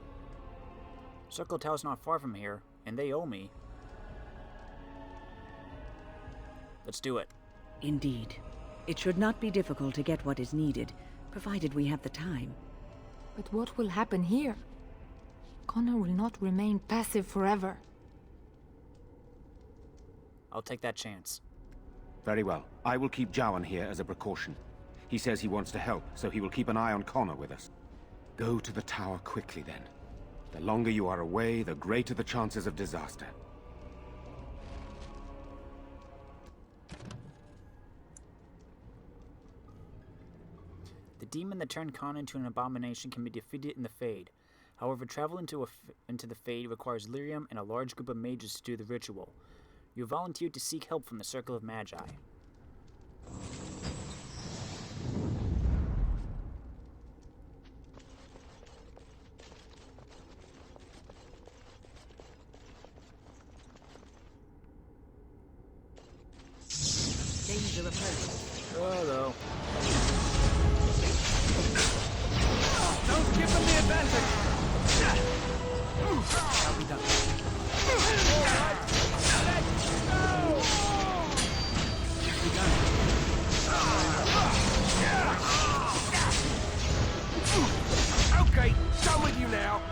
[SPEAKER 1] Circle Tower's not far from here, and they owe me. Let's do it.
[SPEAKER 11] Indeed. It should not be difficult to get what is needed, provided we have the time.
[SPEAKER 3] But what will happen here? Connor will not remain passive forever.
[SPEAKER 1] I'll take that chance.
[SPEAKER 2] Very well. I will keep Jowen here as a precaution. He says he wants to help, so he will keep an eye on Connor with us. Go to the tower quickly, then. The longer you are away, the greater the chances of disaster.
[SPEAKER 1] The demon that turned Connor into an abomination can be defeated in the Fade. However, travel into the Fade requires lyrium and a large group of mages to do the ritual. You volunteered to seek help from the Circle of Magi.
[SPEAKER 11] danger approaches.
[SPEAKER 1] Hello.
[SPEAKER 8] Don't give them the advantage! That'll be done. Let's
[SPEAKER 6] Okay, done with you now.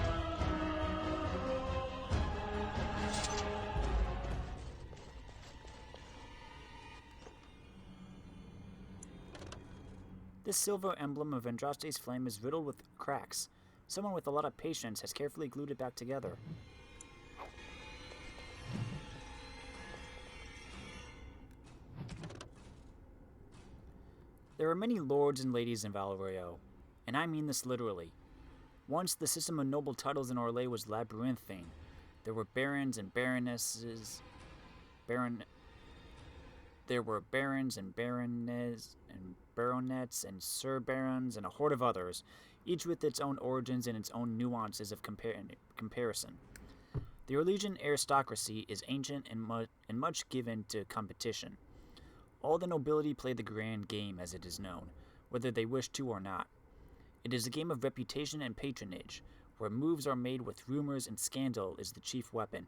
[SPEAKER 1] This silver emblem of Andraste's flame is riddled with cracks. Someone with a lot of patience has carefully glued it back together. There are many lords and ladies in Valorio, and I mean this literally. Once the system of noble titles in Orlais was labyrinthine. There were barons and baronesses, there were barons and baronets and baronets and sir barons and a horde of others, each with its own origins and its own nuances of comparison. The Orlesian aristocracy is ancient and much given to competition. All the nobility play the grand game, as it is known, whether they wish to or not. It is a game of reputation and patronage, where moves are made with rumors and scandal is the chief weapon.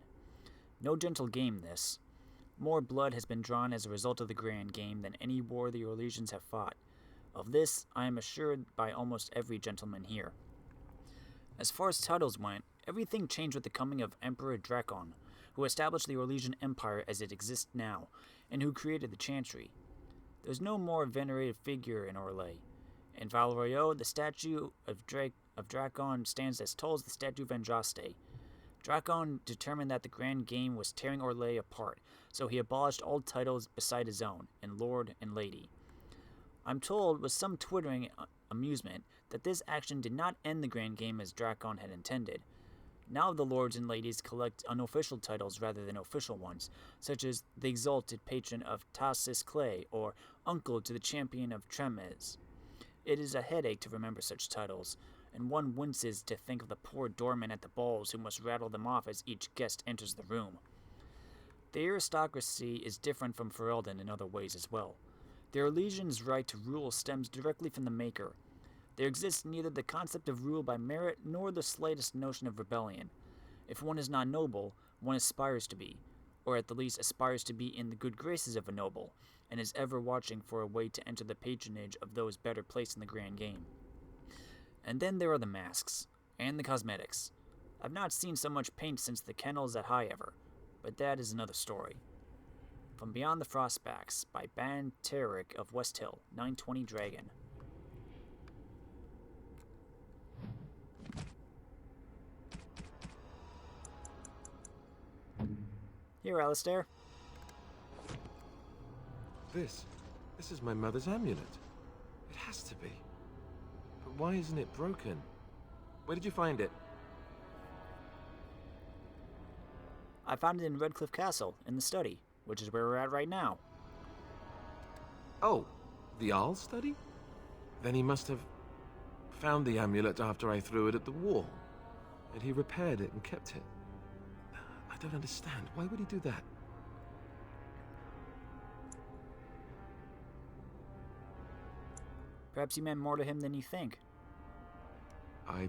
[SPEAKER 1] No gentle game, this. More blood has been drawn as a result of the grand game than any war the Orlesians have fought. Of this, I am assured by almost every gentleman here. As far as titles went, everything changed with the coming of Emperor Drakon, who established the Orlesian Empire as it exists now, and who created the Chantry. There's no more venerated figure in Orlais. In Valorio, the statue of Drakon stands as tall as the statue of Andraste. Drakon determined that the grand game was tearing Orlais apart, so he abolished all titles beside his own, in Lord and Lady. I'm told, with some twittering amusement, that this action did not end the grand game as Drakon had intended. Now the lords and ladies collect unofficial titles rather than official ones, such as the exalted patron of Tassis Clay or uncle to the champion of Tremez. It is a headache to remember such titles, and one winces to think of the poor doorman at the balls who must rattle them off as each guest enters the room. The aristocracy is different from Ferelden in other ways as well. The Orlesians' right to rule stems directly from the Maker. There exists neither the concept of rule by merit nor the slightest notion of rebellion. If one is not noble, one aspires to be, or at the least aspires to be in the good graces of a noble, and is ever watching for a way to enter the patronage of those better placed in the grand game. And then there are the masks, and the cosmetics. I've not seen so much paint since the kennels at High Ever, but that is another story. From Beyond the Frostbacks, by Ban Tarek of West Hill, 920 Dragon. Here, Alistair.
[SPEAKER 4] This is my mother's amulet. It has to be. But why isn't it broken? Where did you find it?
[SPEAKER 1] I found it in Redcliffe Castle, in the study, which is where we're at right now.
[SPEAKER 4] Oh, the Arl's study? Then he must have found the amulet after I threw it at the wall. And he repaired it and kept it. I don't understand. Why would he do that?
[SPEAKER 1] Perhaps you meant more to him than you think.
[SPEAKER 4] I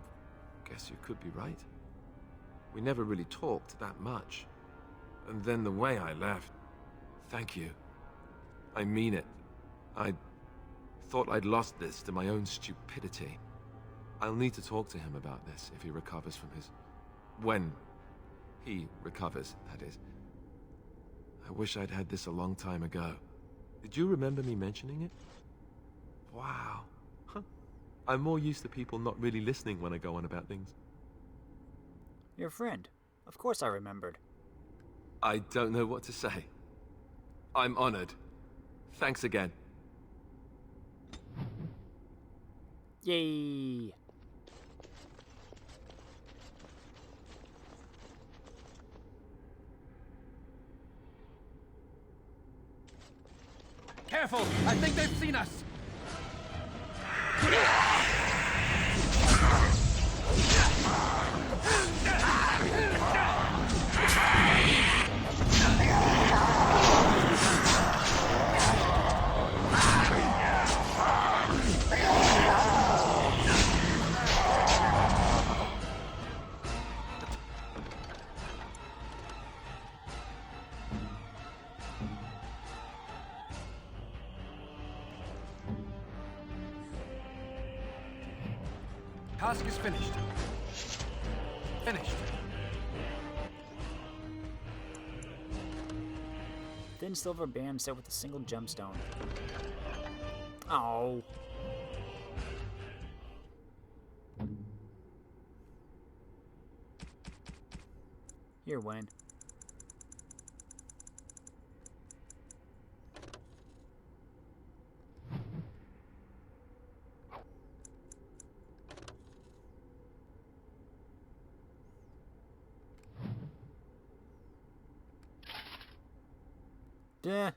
[SPEAKER 4] guess you could be right. We never really talked that much. And then the way I left... Thank you. I mean it. I thought I'd lost this to my own stupidity. I'll need to talk to him about this if he recovers from his... When he recovers, that is. I wish I'd had this a long time ago. Did you remember me mentioning it? Wow. Huh. I'm more used to people not really listening when I go on about things.
[SPEAKER 1] Your friend. Of course I remembered.
[SPEAKER 4] I don't know what to say. I'm honored. Thanks again.
[SPEAKER 1] Yay!
[SPEAKER 8] Careful! I think they've seen us! Task is finished. Finished.
[SPEAKER 1] Thin silver band set with a single gemstone. Oh. Here, Wayne. Yeah.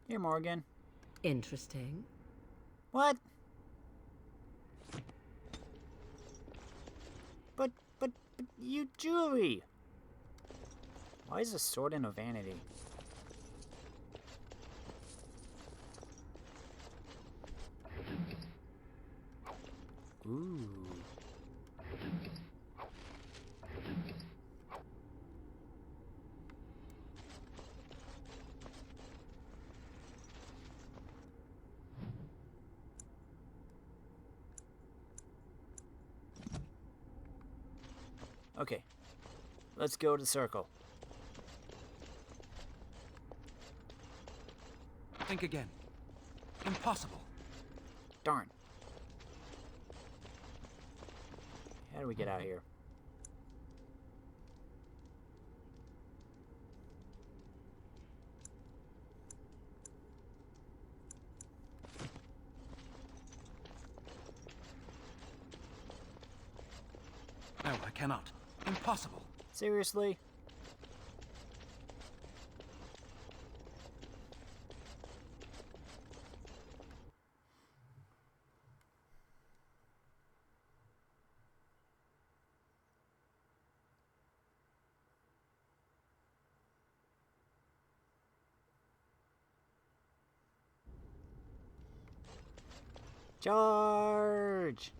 [SPEAKER 1] Here, Morgan.
[SPEAKER 10] Interesting.
[SPEAKER 1] What? But you jewelry. Why is a sword in a vanity? Ooh. Okay, let's go to the circle.
[SPEAKER 8] Think again. Impossible.
[SPEAKER 1] Darn. How do we get out here?
[SPEAKER 8] No, I cannot. Impossible.
[SPEAKER 1] Seriously? Charge!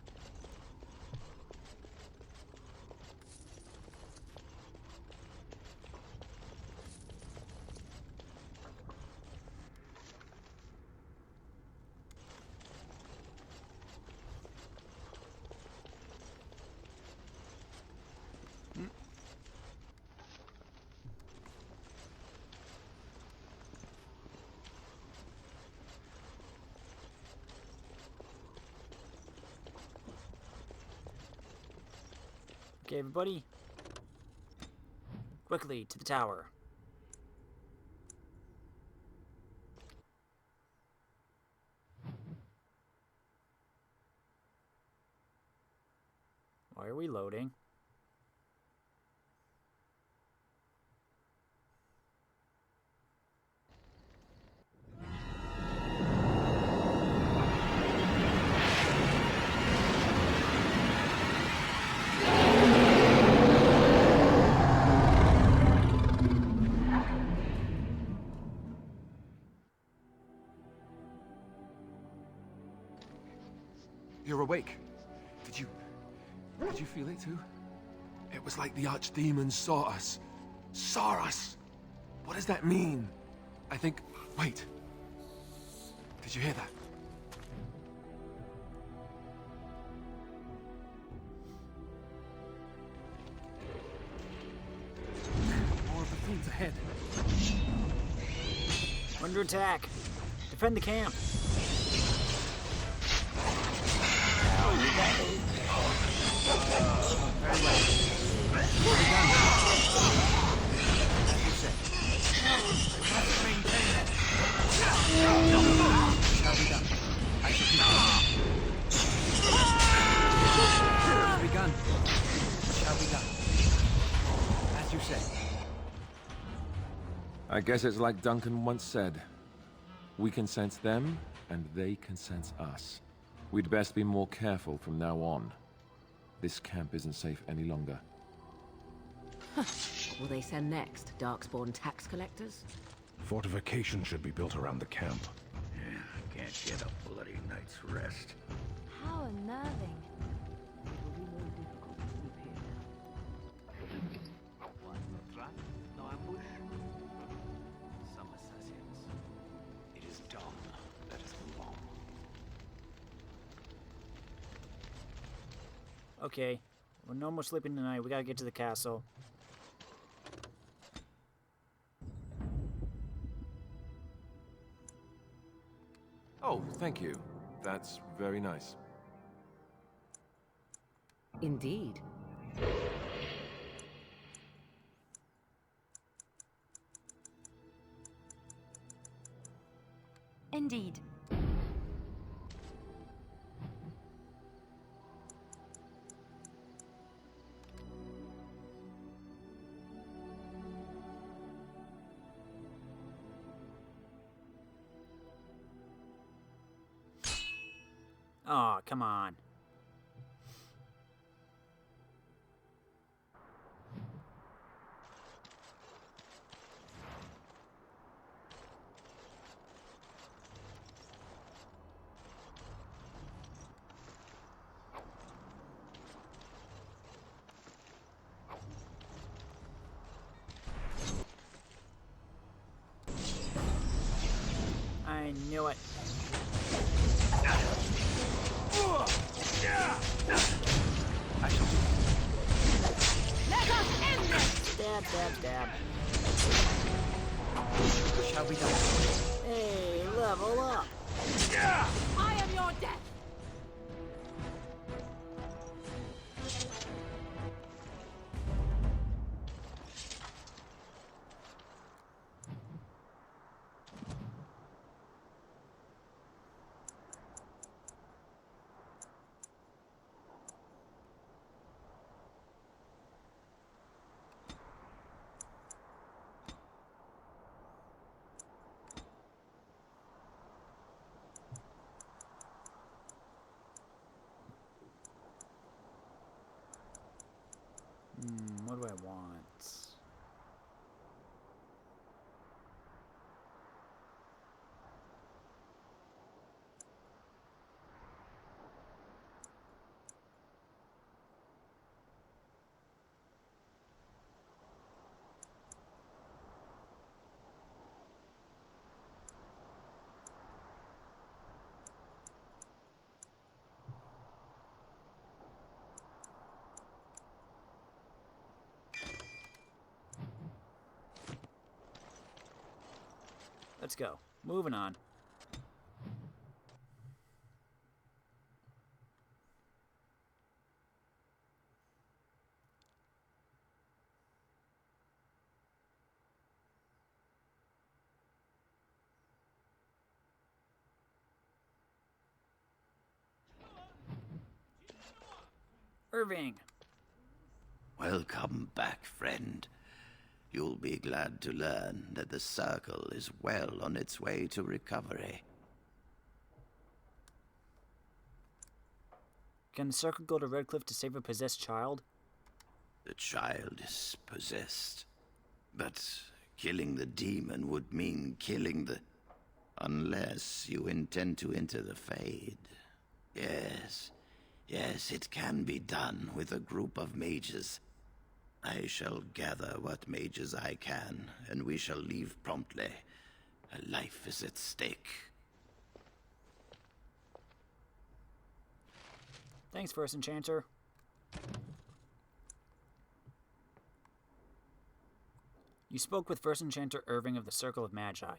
[SPEAKER 1] Okay, everybody. Quickly, to the tower. Why are we loading?
[SPEAKER 4] You're awake. Did you feel it too? It was like the archdemons saw us. Saw us! What does that mean? I think... Wait. Did you hear that?
[SPEAKER 8] More of the fiends ahead.
[SPEAKER 1] Under attack. Defend the camp.
[SPEAKER 8] Very well. Begun. As you say. Must maintain it. Shall be done. I should do it. Begun. Shall be done. As you say.
[SPEAKER 2] I guess it's like Duncan once said. We can sense them, and they can sense us. We'd best be more careful from now on. This camp isn't safe any longer.
[SPEAKER 10] What will they send next? Darkspawn tax collectors?
[SPEAKER 14] Fortification should be built around the camp.
[SPEAKER 6] Can't get a bloody night's rest.
[SPEAKER 5] How unnerving.
[SPEAKER 8] No ambush. Some assassins. It is done. Let us move on.
[SPEAKER 1] Okay. Well, no more sleeping tonight. We gotta get to the castle.
[SPEAKER 4] Oh, thank you. That's very nice.
[SPEAKER 10] Indeed.
[SPEAKER 5] Indeed.
[SPEAKER 1] Aw, come on. I knew it.
[SPEAKER 8] I shall do.
[SPEAKER 5] Let us end this!
[SPEAKER 1] Stab, stab, stab.
[SPEAKER 8] Shall we die?
[SPEAKER 1] Hey, level up.
[SPEAKER 5] I am your death!
[SPEAKER 1] What do I want? Let's go. Moving on. Irving.
[SPEAKER 15] Welcome back, friend. You'll be glad to learn that the Circle is well on its way to recovery.
[SPEAKER 1] Can the Circle go to Redcliffe to save a possessed child?
[SPEAKER 15] The child is possessed. But killing the demon would mean killing the... Unless you intend to enter the Fade. Yes, it can be done with a group of mages. I shall gather what mages I can, and we shall leave promptly. A life is at stake.
[SPEAKER 1] Thanks, First Enchanter. You spoke with First Enchanter Irving of the Circle of Magi.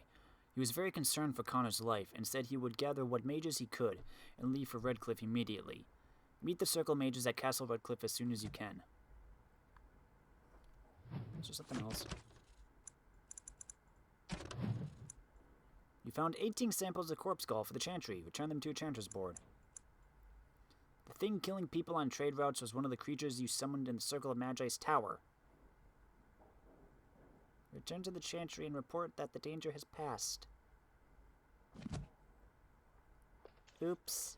[SPEAKER 1] He was very concerned for Connor's life and said he would gather what mages he could and leave for Redcliffe immediately. Meet the Circle mages at Castle Redcliffe as soon as you can. Is there something else? You found 18 samples of corpse skull for the Chantry. Return them to Enchanter's board. The thing killing people on trade routes was one of the creatures you summoned in the Circle of Magi's tower. Return to the Chantry and report that the danger has passed. Oops.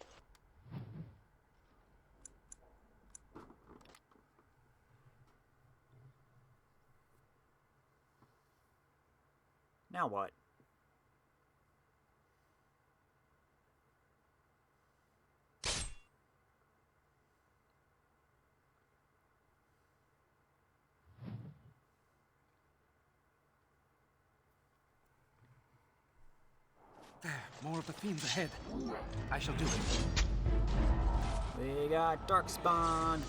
[SPEAKER 1] Now what?
[SPEAKER 8] There, more of the fiends ahead. I shall do it.
[SPEAKER 1] We got Darkspawn.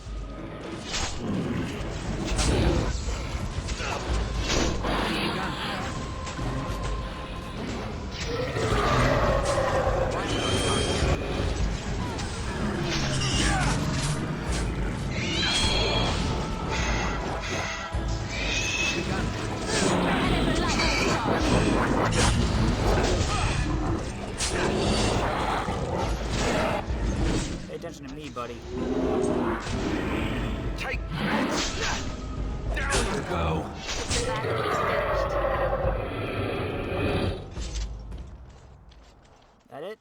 [SPEAKER 1] Pay attention to me, buddy.
[SPEAKER 6] Take that! Down you go!
[SPEAKER 1] That it?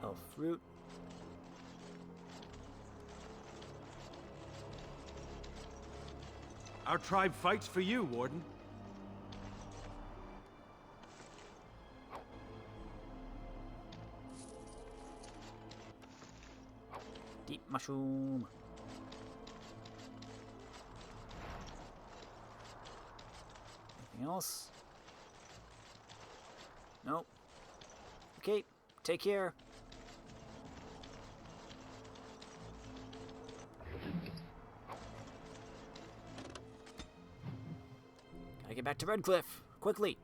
[SPEAKER 1] Oh, fruit.
[SPEAKER 2] Our tribe fights for you, Warden.
[SPEAKER 1] Deep mushroom. Anything else? Nope. Okay, take care. Gotta get back to Redcliffe, quickly.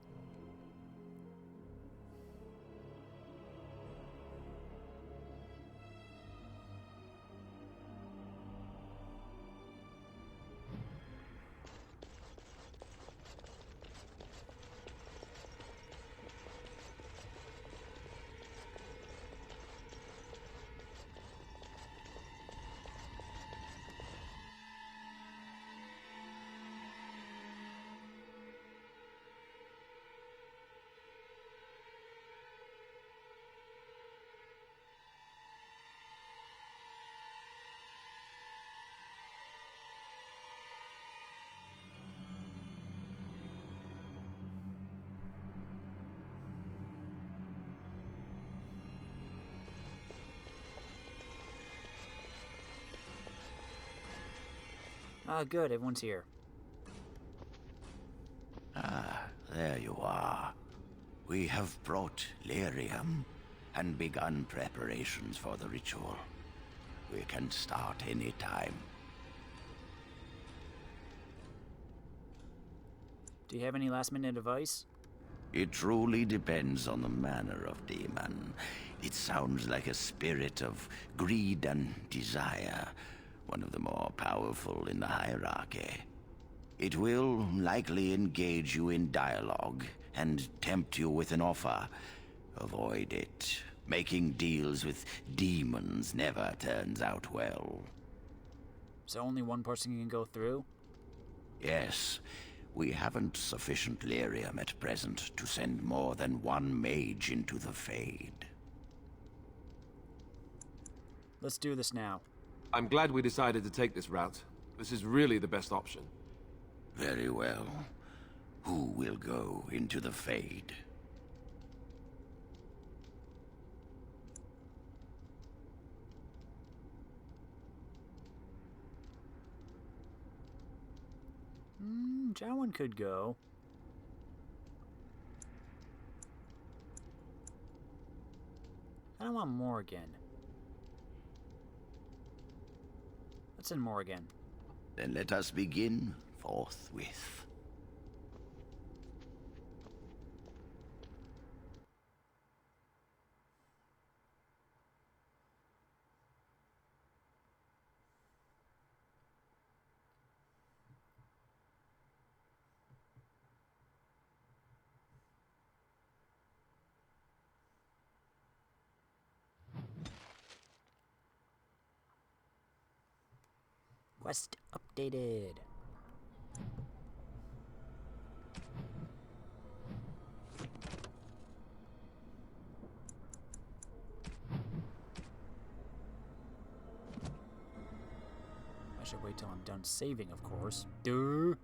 [SPEAKER 1] Ah, good, everyone's here.
[SPEAKER 15] Ah, there you are. We have brought lyrium and begun preparations for the ritual. We can start any time.
[SPEAKER 1] Do you have any last-minute advice?
[SPEAKER 15] It truly depends on the manner of demon. It sounds like a spirit of greed and desire, one of the more powerful in the hierarchy. It will likely engage you in dialogue and tempt you with an offer. Avoid it. Making deals with demons never turns out well.
[SPEAKER 1] So only one person can go through?
[SPEAKER 15] Yes. We haven't sufficient lyrium at present to send more than one mage into the Fade.
[SPEAKER 1] Let's do this now.
[SPEAKER 4] I'm glad we decided to take this route. This is really the best option.
[SPEAKER 15] Very well. Who will go into the Fade?
[SPEAKER 1] Jowan could go. I don't want Morgan. Let's send Morgan.
[SPEAKER 15] Then let us begin forthwith.
[SPEAKER 1] Quest updated. should wait till I'm done saving, of course. Duh.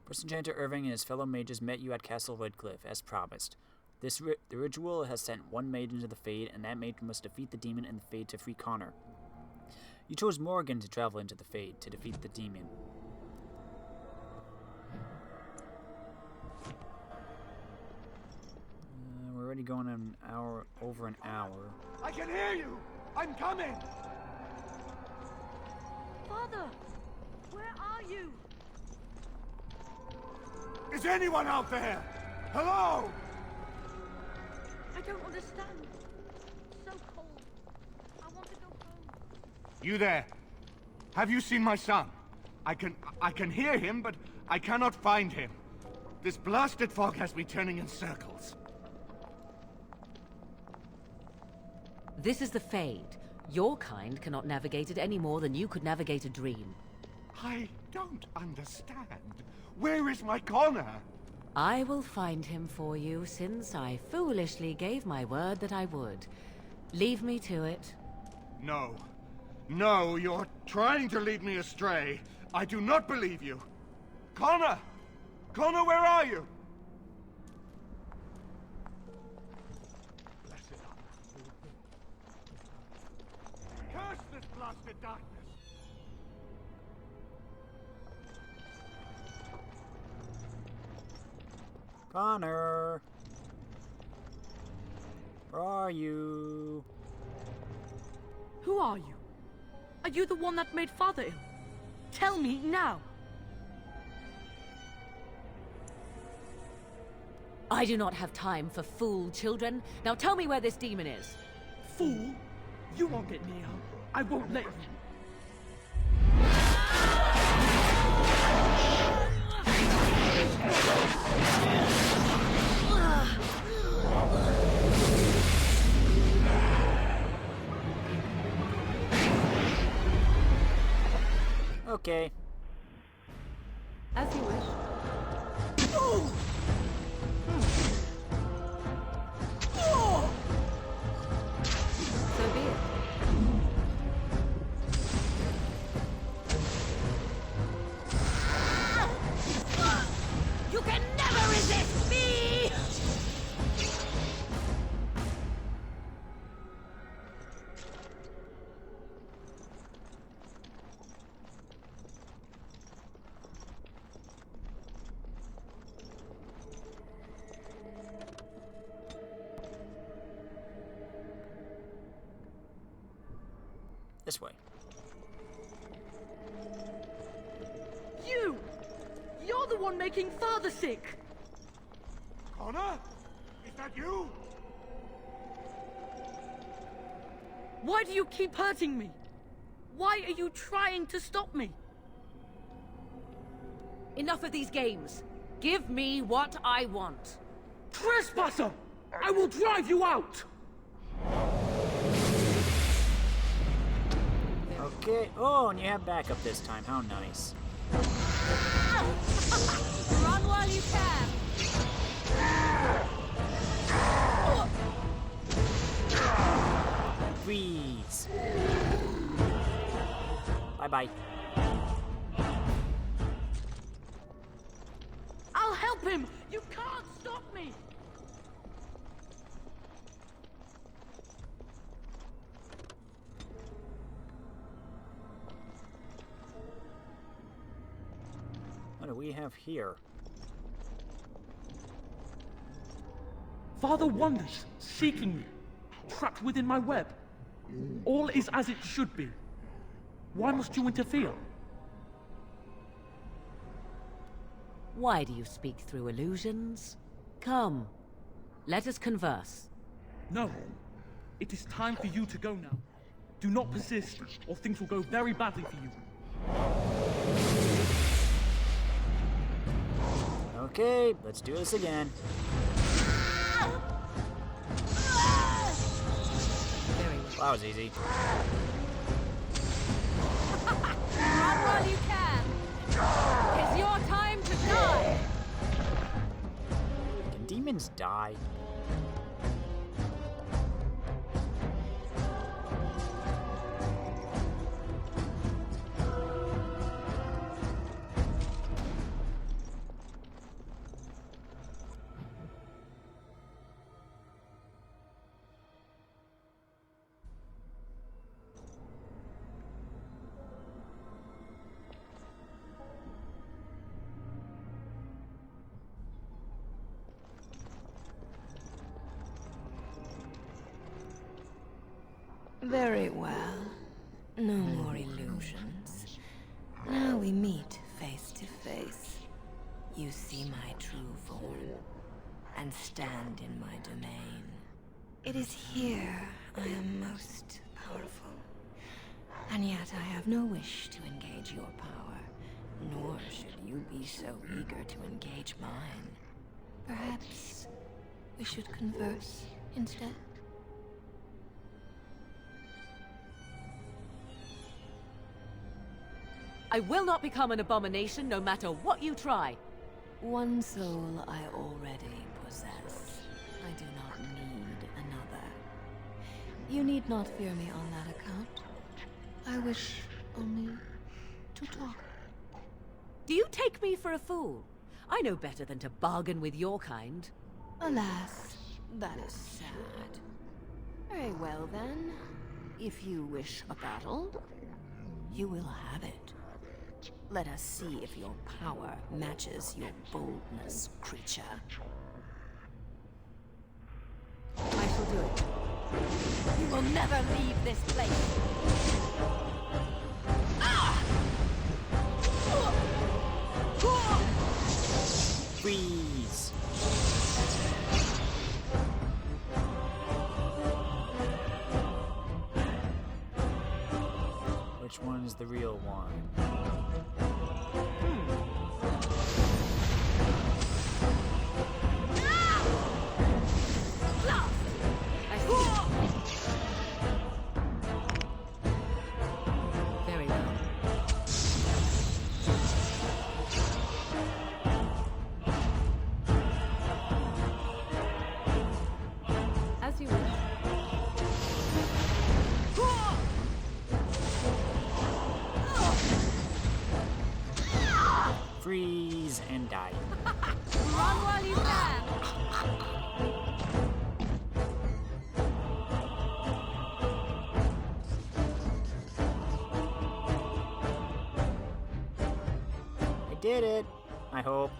[SPEAKER 1] Prince Enchanter Irving and his fellow mages met you at Castle Redcliffe, as promised. The ritual has sent one mage into the Fade, and that mage must defeat the demon in the Fade to free Connor. You chose Morgan to travel into the Fade to defeat the demon. We're already going over an hour.
[SPEAKER 6] I can hear you! I'm coming!
[SPEAKER 13] Father! Where are you?
[SPEAKER 6] Is anyone out there? Hello?
[SPEAKER 13] I don't understand. It's so cold. I want to go home.
[SPEAKER 6] You there? Have you seen my son? I can hear him, but I cannot find him. This blasted fog has me turning in circles.
[SPEAKER 10] This is the Fade. Your kind cannot navigate it any more than you could navigate a dream.
[SPEAKER 6] I don't understand. Where is my Connor?
[SPEAKER 10] I will find him for you, since I foolishly gave my word that I would. Leave me to it.
[SPEAKER 6] No. No, you're trying to lead me astray. I do not believe you. Connor! Connor, where are you? Blessed are you. Curse this blasted darkness!
[SPEAKER 1] Connor! Where are you?
[SPEAKER 13] Who are you? Are you the one that made Father ill? Tell me now!
[SPEAKER 10] I do not have time for fool children. Now tell me where this demon is.
[SPEAKER 12] Fool! You won't get near her. I won't let you.
[SPEAKER 1] Okay.
[SPEAKER 10] As you wish. So be it.
[SPEAKER 5] You can never resist me!
[SPEAKER 1] This way.
[SPEAKER 13] You! You're the one making Father sick!
[SPEAKER 6] Connor? Is that you?
[SPEAKER 13] Why do you keep hurting me? Why are you trying to stop me?
[SPEAKER 10] Enough of these games. Give me what I want.
[SPEAKER 12] Trespasser! I will drive you out!
[SPEAKER 1] Okay. Oh, and you have backup this time. How nice.
[SPEAKER 5] Run while you can!
[SPEAKER 1] Freeze. Bye-bye.
[SPEAKER 13] I'll help him! You can't stop me!
[SPEAKER 1] What do we have here?
[SPEAKER 12] Father wanders, seeking me, trapped within my web. All is as it should be. Why must you interfere?
[SPEAKER 10] Why do you speak through illusions? Come, let us converse.
[SPEAKER 12] No. It is time for you to go now. Do not persist, or things will go very badly for you.
[SPEAKER 1] Okay, let's do this again.
[SPEAKER 10] Very well.
[SPEAKER 1] That was easy.
[SPEAKER 10] Run while you can! It's your time to die!
[SPEAKER 1] Can demons die?
[SPEAKER 16] Very well. No more illusions. Now we meet face to face. You see my true form, and stand in my domain. It is here I am most powerful. And yet I have no wish to engage your power, nor should you be so eager to engage mine. Perhaps we should converse instead?
[SPEAKER 10] I will not become an abomination no matter what you try.
[SPEAKER 16] One soul I already possess. I do not need another. You need not fear me on that account. I wish only to talk.
[SPEAKER 10] Do you take me for a fool? I know better than to bargain with your kind.
[SPEAKER 16] Alas, that is sad. Very well then. If you wish a battle, you will have it. Let us see if your power matches your boldness, creature.
[SPEAKER 10] I shall do it.
[SPEAKER 16] You will never leave this place.
[SPEAKER 1] Freeze! Which one is the real one?
[SPEAKER 10] Very well. As you wish.
[SPEAKER 1] Freeze and die.
[SPEAKER 10] Run while you can.
[SPEAKER 1] I did it. I hope.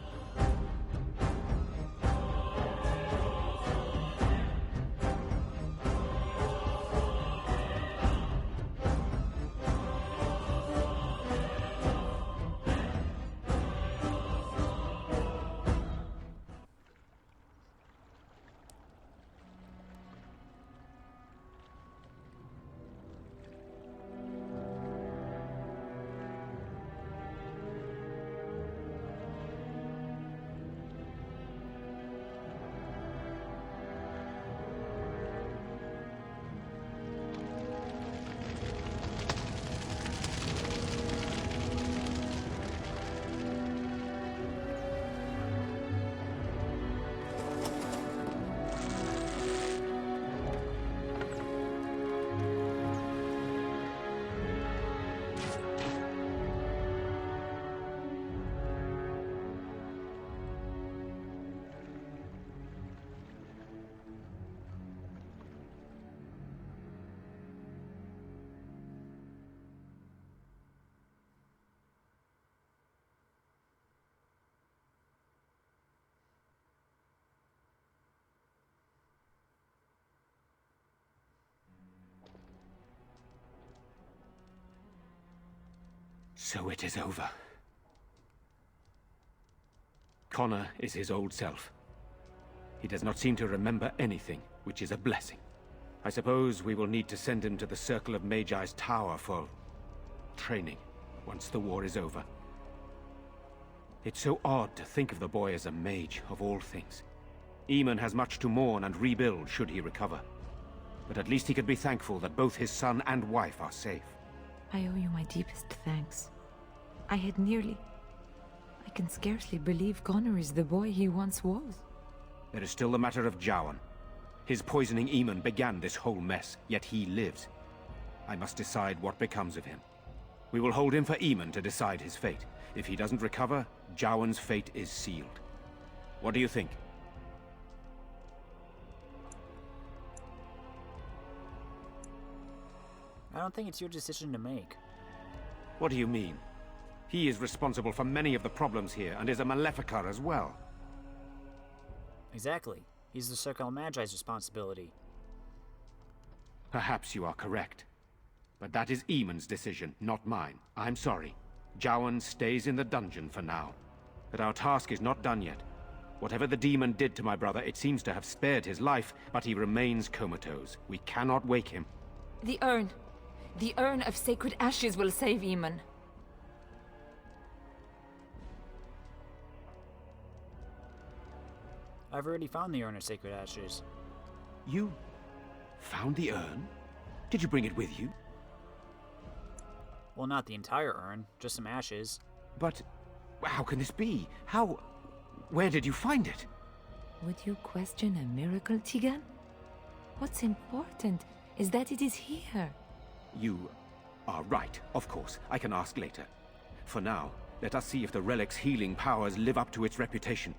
[SPEAKER 2] So it is over. Connor is his old self. He does not seem to remember anything, which is a blessing. I suppose we will need to send him to the Circle of Magi's tower for training, once the war is over. It's so odd to think of the boy as a mage, of all things. Aedan has much to mourn and rebuild should he recover. But at least he could be thankful that both his son and wife are safe.
[SPEAKER 3] I owe you my deepest thanks. I can scarcely believe Connor is the boy he once was.
[SPEAKER 2] There is still the matter of Jowan. His poisoning Aedan began this whole mess, yet he lives. I must decide what becomes of him. We will hold him for Aedan to decide his fate. If he doesn't recover, Jowan's fate is sealed. What do you think?
[SPEAKER 1] I don't think it's your decision to make.
[SPEAKER 2] What do you mean? He is responsible for many of the problems here, and is a Maleficar as well.
[SPEAKER 1] Exactly. He's the Circle Magi's responsibility.
[SPEAKER 2] Perhaps you are correct. But that is Aemon's decision, not mine. I'm sorry. Jowan stays in the dungeon for now. But our task is not done yet. Whatever the demon did to my brother, it seems to have spared his life, but he remains comatose. We cannot wake him.
[SPEAKER 3] The urn. The urn of sacred ashes will save Aemon.
[SPEAKER 1] I've already found the urn of sacred ashes.
[SPEAKER 2] You found the urn? Did you bring it with you?
[SPEAKER 1] Well, not the entire urn, just some ashes.
[SPEAKER 2] But how can this be? How... where did you find it?
[SPEAKER 3] Would you question a miracle, Tegan? What's important is that it is here.
[SPEAKER 2] You are right, of course. I can ask later. For now, let us see if the relic's healing powers live up to its reputation.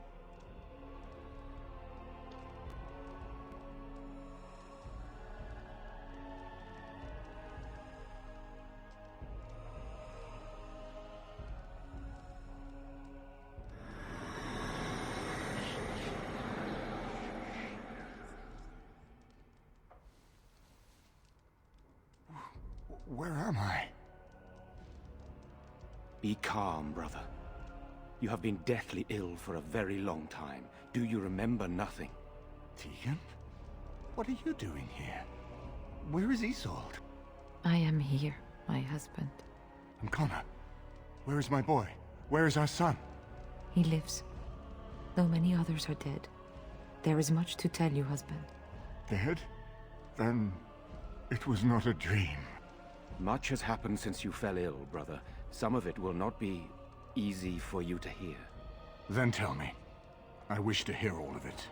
[SPEAKER 6] Where am I?
[SPEAKER 2] Be calm, brother. You have been deathly ill for a very long time. Do you remember nothing?
[SPEAKER 6] Tegan? What are you doing here? Where is Isolde?
[SPEAKER 3] I am here, my husband.
[SPEAKER 6] And Connor? Where is my boy? Where is our son?
[SPEAKER 3] He lives, though many others are dead. There is much to tell you, husband.
[SPEAKER 6] Dead? Then it was not a dream.
[SPEAKER 2] Much has happened since you fell ill, brother. Some of it will not be easy for you to hear.
[SPEAKER 6] Then tell me. I wish to hear all of it.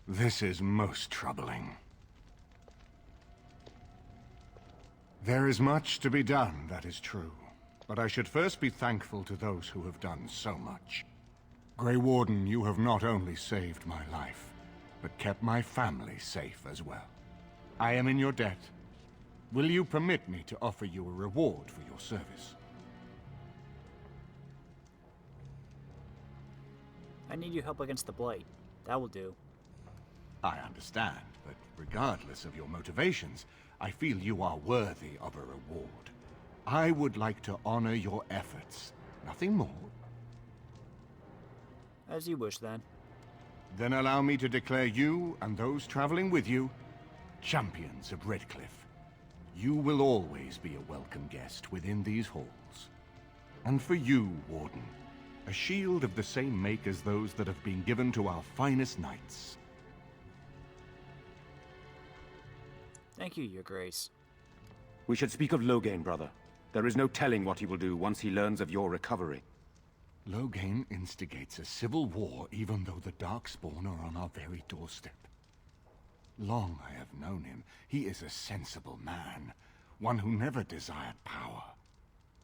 [SPEAKER 6] This is most troubling. There is much to be done, that is true. But I should first be thankful to those who have done so much. Grey Warden, you have not only saved my life, but kept my family safe as well. I am in your debt. Will you permit me to offer you a reward for your service?
[SPEAKER 1] I need your help against the Blight. That will do.
[SPEAKER 6] I understand, but regardless of your motivations, I feel you are worthy of a reward. I would like to honor your efforts. Nothing more.
[SPEAKER 1] As you wish, then.
[SPEAKER 6] Then allow me to declare you and those traveling with you champions of Redcliffe. You will always be a welcome guest within these halls. And for you, Warden, a shield of the same make as those that have been given to our finest knights.
[SPEAKER 1] Thank you, Your Grace.
[SPEAKER 2] We should speak of Loghain, brother. There is no telling what he will do once he learns of your recovery.
[SPEAKER 6] Loghain instigates a civil war even though the Darkspawn are on our very doorstep. Long I have known him. He is a sensible man, one who never desired power.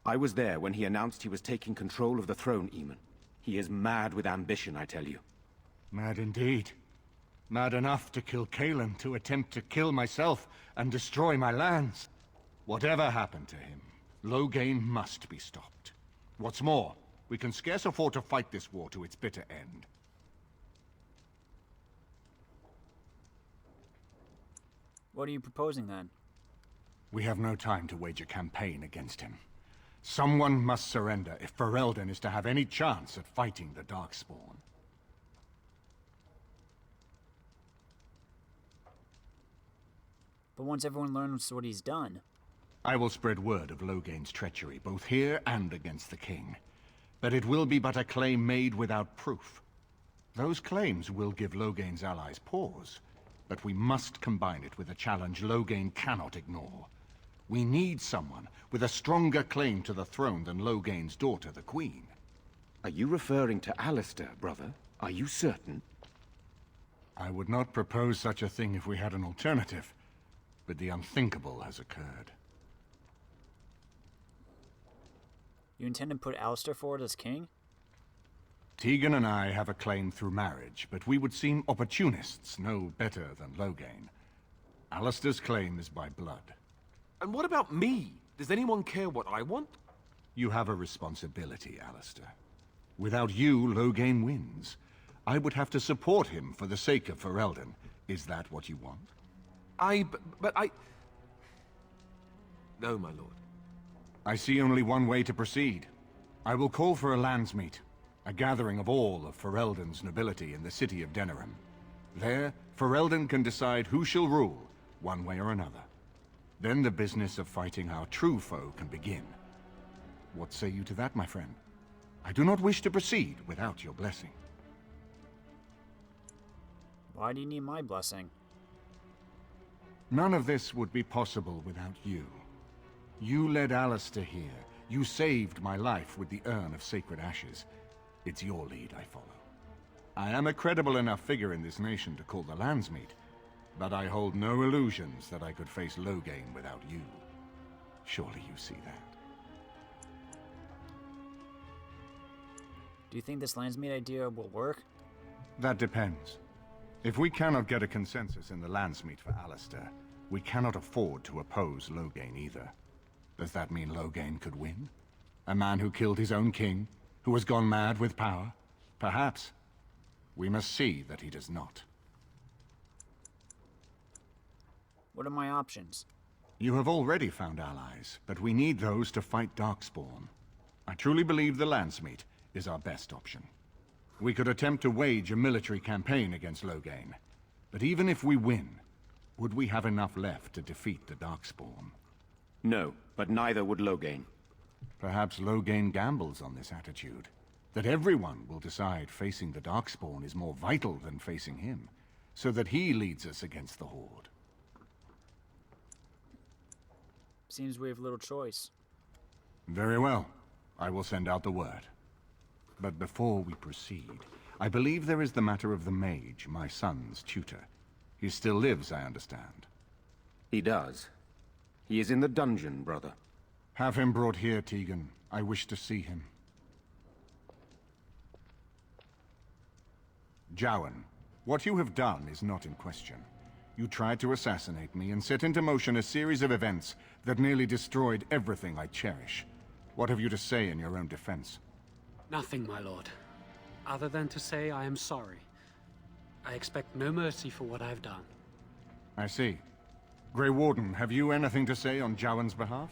[SPEAKER 2] I was there when he announced he was taking control of the throne, Aemon. He is mad with ambition, I tell you.
[SPEAKER 6] Mad indeed. Mad enough to kill Cailan, to attempt to kill myself and destroy my lands. Whatever happened to him, Loghain must be stopped. What's more, we can scarce afford to fight this war to its bitter end.
[SPEAKER 1] What are you proposing, then?
[SPEAKER 6] We have no time to wage a campaign against him. Someone must surrender if Ferelden is to have any chance at fighting the Darkspawn.
[SPEAKER 1] But once everyone learns what he's done...
[SPEAKER 6] I will spread word of Logain's treachery, both here and against the king. But it will be but a claim made without proof. Those claims will give Logain's allies pause, but we must combine it with a challenge Logain cannot ignore. We need someone with a stronger claim to the throne than Logain's daughter, the Queen.
[SPEAKER 2] Are you referring to Alistair, brother? Are you certain?
[SPEAKER 6] I would not propose such a thing if we had an alternative, but the unthinkable has occurred.
[SPEAKER 1] You intend to put Alistair forward as king?
[SPEAKER 6] Tegan and I have a claim through marriage, but we would seem opportunists no better than Logain. Alistair's claim is by blood.
[SPEAKER 4] And what about me? Does anyone care what I want?
[SPEAKER 6] You have a responsibility, Alistair. Without you, Logain wins. I would have to support him for the sake of Ferelden. Is that what you want?
[SPEAKER 4] But I... No, my lord.
[SPEAKER 6] I see only one way to proceed. I will call for a landsmeet, a gathering of all of Ferelden's nobility in the city of Denerim. There, Ferelden can decide who shall rule, one way or another. Then the business of fighting our true foe can begin. What say you to that, my friend? I do not wish to proceed without your blessing.
[SPEAKER 1] Why do you need my blessing?
[SPEAKER 6] None of this would be possible without you. You led Alistair here. You saved my life with the urn of sacred ashes. It's your lead I follow. I am a credible enough figure in this nation to call the landsmeet, but I hold no illusions that I could face Logain without you. Surely you see that.
[SPEAKER 1] Do you think this landsmeet idea will work?
[SPEAKER 6] That depends. If we cannot get a consensus in the landsmeet for Alistair, we cannot afford to oppose Logain either. Does that mean Logain could win? A man who killed his own king, who has gone mad with power? Perhaps. We must see that he does not.
[SPEAKER 1] What are my options?
[SPEAKER 6] You have already found allies, but we need those to fight Darkspawn. I truly believe the landsmeet is our best option. We could attempt to wage a military campaign against Logain, but even if we win, would we have enough left to defeat the Darkspawn?
[SPEAKER 2] No, but neither would Logain.
[SPEAKER 6] Perhaps Logain gambles on this attitude, that everyone will decide facing the Darkspawn is more vital than facing him, so that he leads us against the Horde.
[SPEAKER 1] Seems we have little choice.
[SPEAKER 6] Very well. I will send out the word. But before we proceed, I believe there is the matter of the mage, my son's tutor. He still lives, I understand.
[SPEAKER 2] He does. He is in the dungeon, brother.
[SPEAKER 6] Have him brought here, Tegan. I wish to see him. Jowan, what you have done is not in question. You tried to assassinate me and set into motion a series of events that nearly destroyed everything I cherish. What have you to say in your own defense?
[SPEAKER 9] Nothing, my lord. Other than to say I am sorry. I expect no mercy for what I've done.
[SPEAKER 6] I see. Grey Warden, have you anything to say on Jowan's behalf?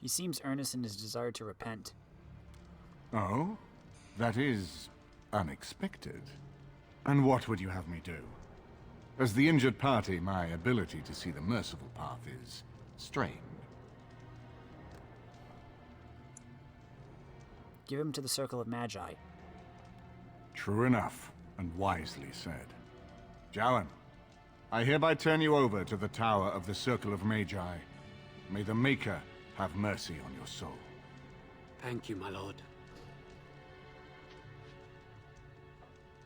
[SPEAKER 1] He seems earnest in his desire to repent.
[SPEAKER 6] Oh? That is unexpected. And what would you have me do? As the injured party, my ability to see the merciful path is strained.
[SPEAKER 1] Give him to the Circle of Magi.
[SPEAKER 6] True enough, and wisely said. Jowan, I hereby turn you over to the Tower of the Circle of Magi. May the Maker have mercy on your soul.
[SPEAKER 9] Thank you, my lord.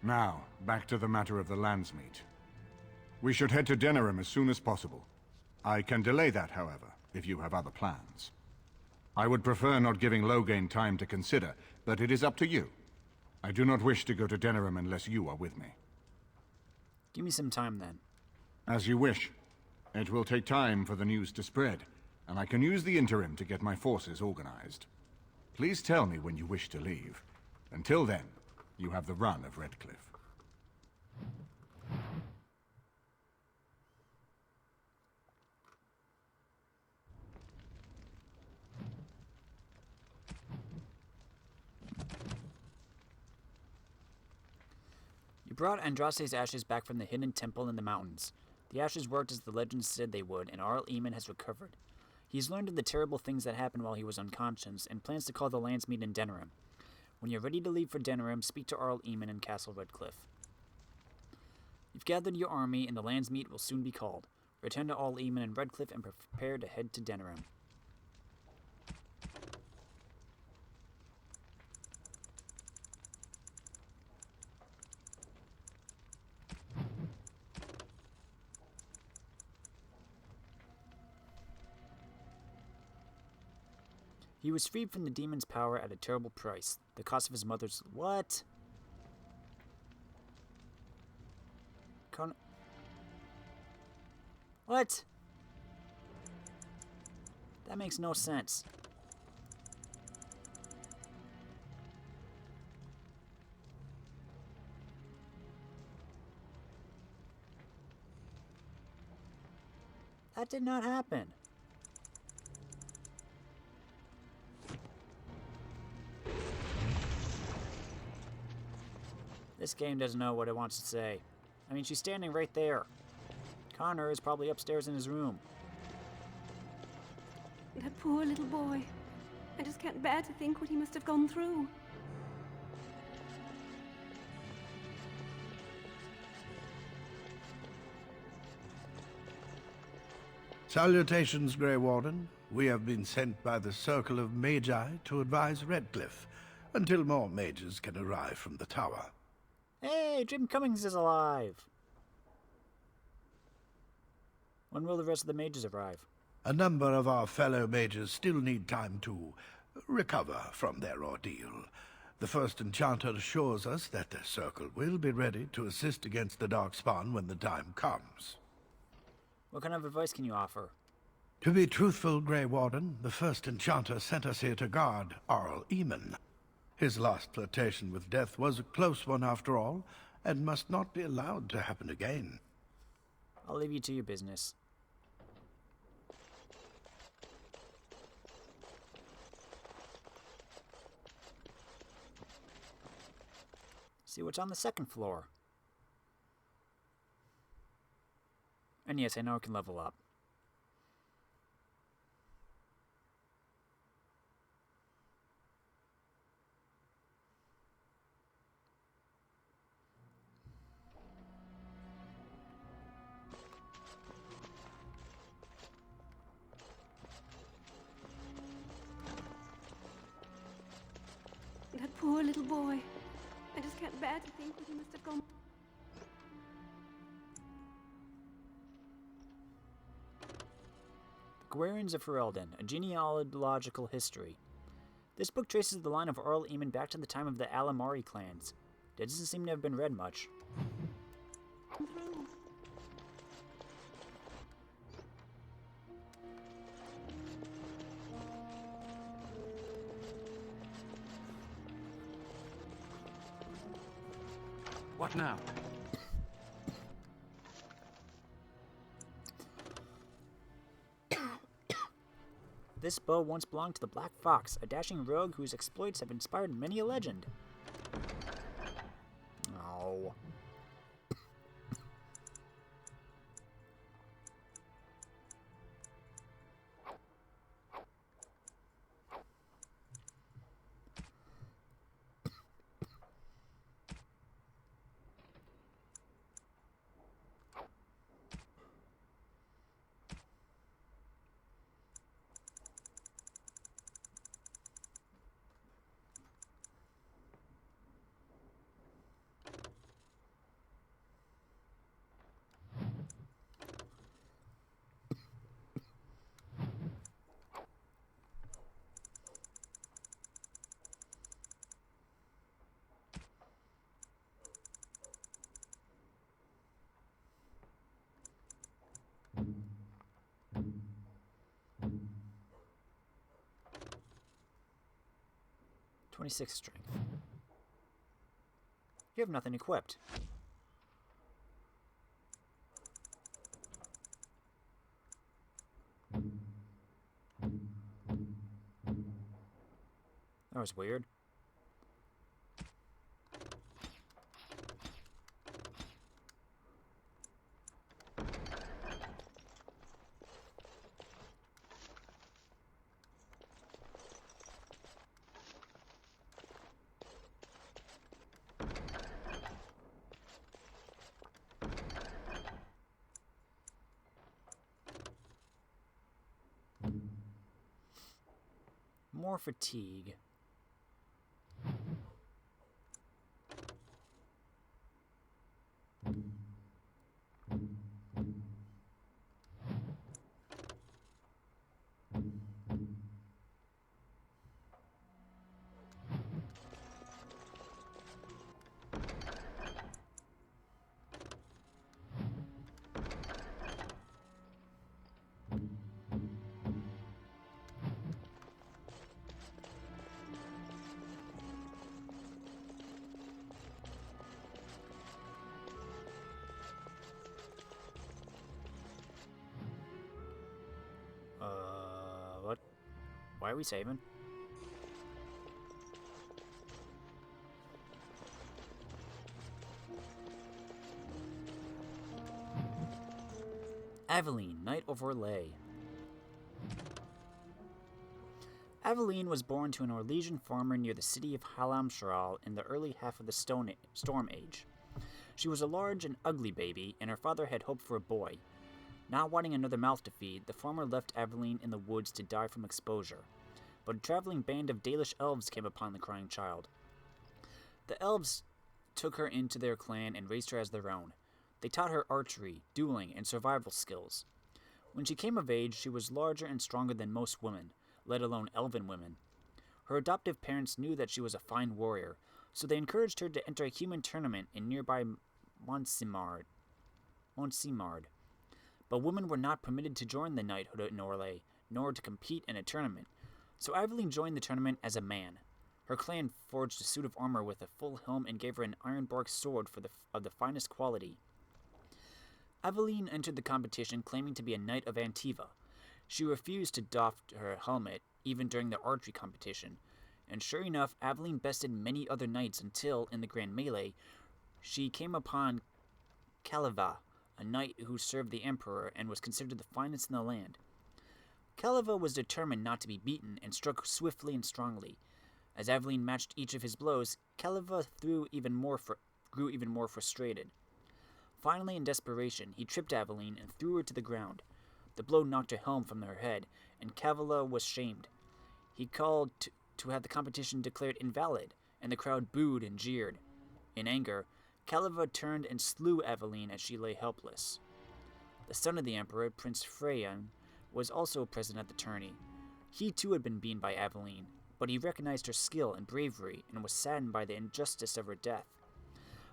[SPEAKER 6] Now, back to the matter of the landsmeet. We should head to Denerim as soon as possible. I can delay that, however, if you have other plans. I would prefer not giving Logain time to consider, but it is up to you. I do not wish to go to Denerim unless you are with me.
[SPEAKER 1] Give me some time, then.
[SPEAKER 6] As you wish. It will take time for the news to spread, and I can use the interim to get my forces organized. Please tell me when you wish to leave. Until then, you have the run of Redcliffe.
[SPEAKER 1] brought Andraste's ashes back from the hidden temple in the mountains. The ashes worked as the legends said they would, and Arl Eamon has recovered. He's learned of the terrible things that happened while he was unconscious, and plans to call the Landsmeet in Denerim. When you're ready to leave for Denerim, speak to Arl Eamon in Castle Redcliffe. You've gathered your army, and the Landsmeet will soon be called. Return to Arl Eamon in Redcliffe and prepare to head to Denerim. He was freed from the demon's power at a terrible price. The cost of his mother's... What? What? That makes no sense. That did not happen. This game doesn't know what it wants to say. I mean, she's standing right there. Connor is probably upstairs in his room.
[SPEAKER 17] That poor little boy. I just can't bear to think what he must have gone through.
[SPEAKER 18] Salutations, Grey Warden. We have been sent by the Circle of Magi to advise Redcliffe, until more mages can arrive from the tower.
[SPEAKER 1] Hey, Jim Cummings is alive! When will the rest of the mages arrive?
[SPEAKER 18] A number of our fellow mages still need time to recover from their ordeal. The first enchanter assures us that the Circle will be ready to assist against the Darkspawn when the time comes.
[SPEAKER 1] What kind of advice can you offer?
[SPEAKER 18] To be truthful, Grey Warden, the first enchanter sent us here to guard Arl Eamon. His last flirtation with death was a close one after all, and must not be allowed to happen again.
[SPEAKER 1] I'll leave you to your business. See what's on the second floor. And yes, I know it can level up.
[SPEAKER 17] That poor little boy. I just can't bear to think what he must have gone...
[SPEAKER 1] The Gwarians of Ferelden, a genealogical history. This book traces the line of Arl Eamon back to the time of the Alamari clans. It doesn't seem to have been read much.
[SPEAKER 8] What now?
[SPEAKER 1] This bow once belonged to the Black Fox, a dashing rogue whose exploits have inspired many a legend. Oh. .26 strength. You have nothing equipped. That was weird. More fatigue. What? Why are we saving? Aveline, Knight of Orlais. Aveline was born to an Orlesian farmer near the city of Halamshral in the early half of the Storm Age. She was a large and ugly baby, and her father had hoped for a boy. Not wanting another mouth to feed, the farmer left Aveline in the woods to die from exposure. But a traveling band of Dalish elves came upon the crying child. The elves took her into their clan and raised her as their own. They taught her archery, dueling, and survival skills. When she came of age, she was larger and stronger than most women, let alone elven women. Her adoptive parents knew that she was a fine warrior, so they encouraged her to enter a human tournament in nearby Montsimard. But women were not permitted to join the knighthood in Orlais, nor to compete in a tournament, so Aveline joined the tournament as a man. Her clan forged a suit of armor with a full helm and gave her an ironbark sword of the finest quality. Aveline entered the competition claiming to be a knight of Antiva. She refused to doff her helmet, even during the archery competition, and sure enough, Aveline bested many other knights until, in the grand melee, she came upon Caliva, a knight who served the emperor and was considered the finest in the land. Caliva was determined not to be beaten and struck swiftly and strongly. As Aveline matched each of his blows, Caliva grew even more frustrated. Finally, in desperation, he tripped Aveline and threw her to the ground. The blow knocked her helm from her head, and Caliva was shamed. He called to have the competition declared invalid, and the crowd booed and jeered. In anger, Caliva turned and slew Aveline as she lay helpless. The son of the emperor, Prince Freyan, was also present at the tourney. He too had been beaten by Aveline, but he recognized her skill and bravery and was saddened by the injustice of her death.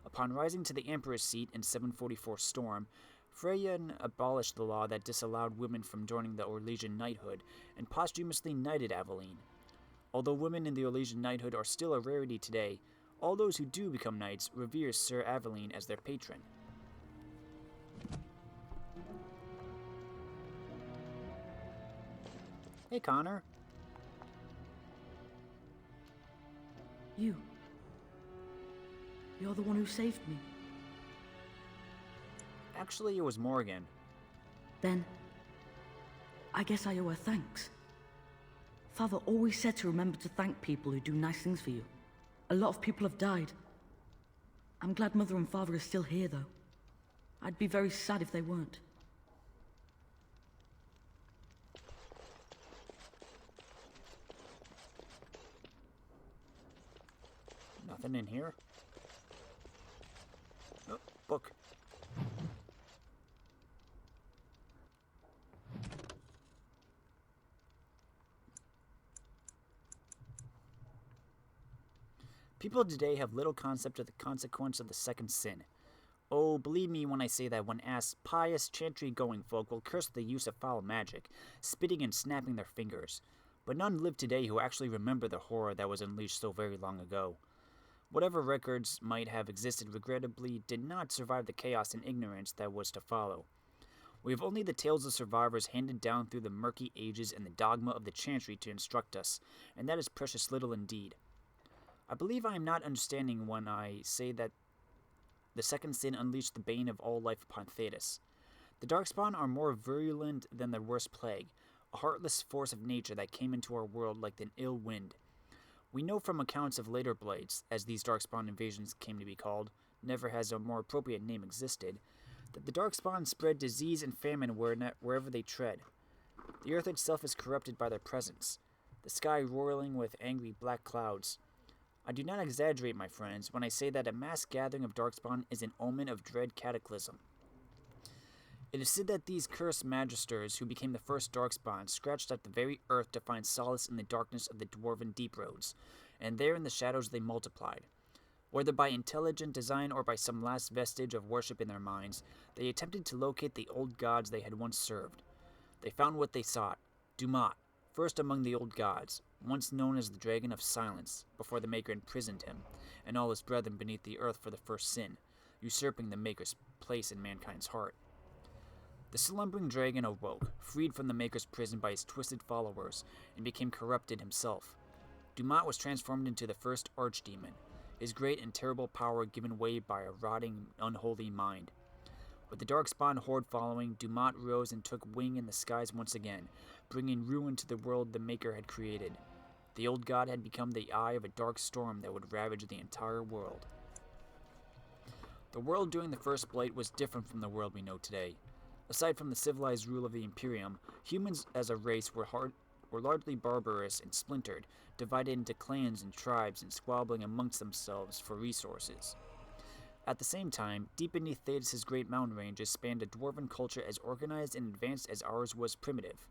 [SPEAKER 1] Upon rising to the emperor's seat in 744 Storm, Freyan abolished the law that disallowed women from joining the Orlesian knighthood and posthumously knighted Aveline. Although women in the Orlesian knighthood are still a rarity today, all those who do become knights revere Sir Aveline as their patron. Hey, Connor.
[SPEAKER 19] You're the one who saved me.
[SPEAKER 1] Actually, it was Morgan.
[SPEAKER 19] Then, I guess I owe her thanks. Father always said to remember to thank people who do nice things for you. A lot of people have died. I'm glad Mother and Father are still here, though. I'd be very sad if they weren't.
[SPEAKER 1] Nothing in here? Oh, book. People today have little concept of the consequence of the second sin. Oh, believe me when I say that when asked, pious, chantry-going folk will curse the use of foul magic, spitting and snapping their fingers. But none live today who actually remember the horror that was unleashed so very long ago. Whatever records might have existed regrettably did not survive the chaos and ignorance that was to follow. We have only the tales of survivors handed down through the murky ages and the dogma of the chantry to instruct us, and that is precious little indeed. I believe I am not understanding when I say that the second sin unleashed the bane of all life upon Thetis. The Darkspawn are more virulent than the worst plague, a heartless force of nature that came into our world like an ill wind. We know from accounts of later blights, as these Darkspawn invasions came to be called, never has a more appropriate name existed, that the Darkspawn spread disease and famine wherever they tread. The earth itself is corrupted by their presence. the sky roiling with angry black clouds. I do not exaggerate, my friends, when I say that a mass gathering of darkspawn is an omen of dread cataclysm. It is said that these cursed magisters who became the first darkspawn scratched at the very earth to find solace in the darkness of the dwarven deep roads, and there in the shadows they multiplied. Whether by intelligent design or by some last vestige of worship in their minds, they attempted to locate the old gods they had once served. They found what they sought, Dumat, first among the old gods, once known as the Dragon of Silence, before the Maker imprisoned him, and all his brethren beneath the earth for the first sin, usurping the Maker's place in mankind's heart. The slumbering dragon awoke, freed from the Maker's prison by his twisted followers, and became corrupted himself. Dumat was transformed into the first archdemon, his great and terrible power given way by a rotting, unholy mind. With the darkspawn horde following, Dumat rose and took wing in the skies once again, bringing ruin to the world the Maker had created. The old god had become the eye of a dark storm that would ravage the entire world. The world during the First Blight was different from the world we know today. Aside from the civilized rule of the Imperium, humans as a race were largely barbarous and splintered, divided into clans and tribes and squabbling amongst themselves for resources. At the same time, deep beneath Thedas' great mountain ranges spanned a dwarven culture as organized and advanced as ours was primitive.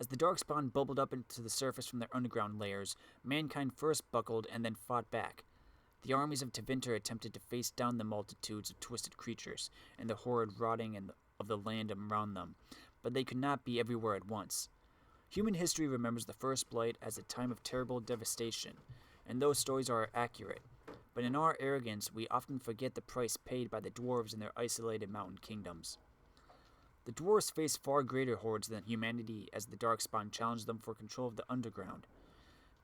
[SPEAKER 1] As the darkspawn bubbled up into the surface from their underground layers, mankind first buckled and then fought back. The armies of Tevinter attempted to face down the multitudes of twisted creatures and the horrid rotting of the land around them, but they could not be everywhere at once. Human history remembers the First Blight as a time of terrible devastation, and those stories are accurate. But in our arrogance, we often forget the price paid by the dwarves in their isolated mountain kingdoms. The dwarves faced far greater hordes than humanity as the darkspawn challenged them for control of the underground.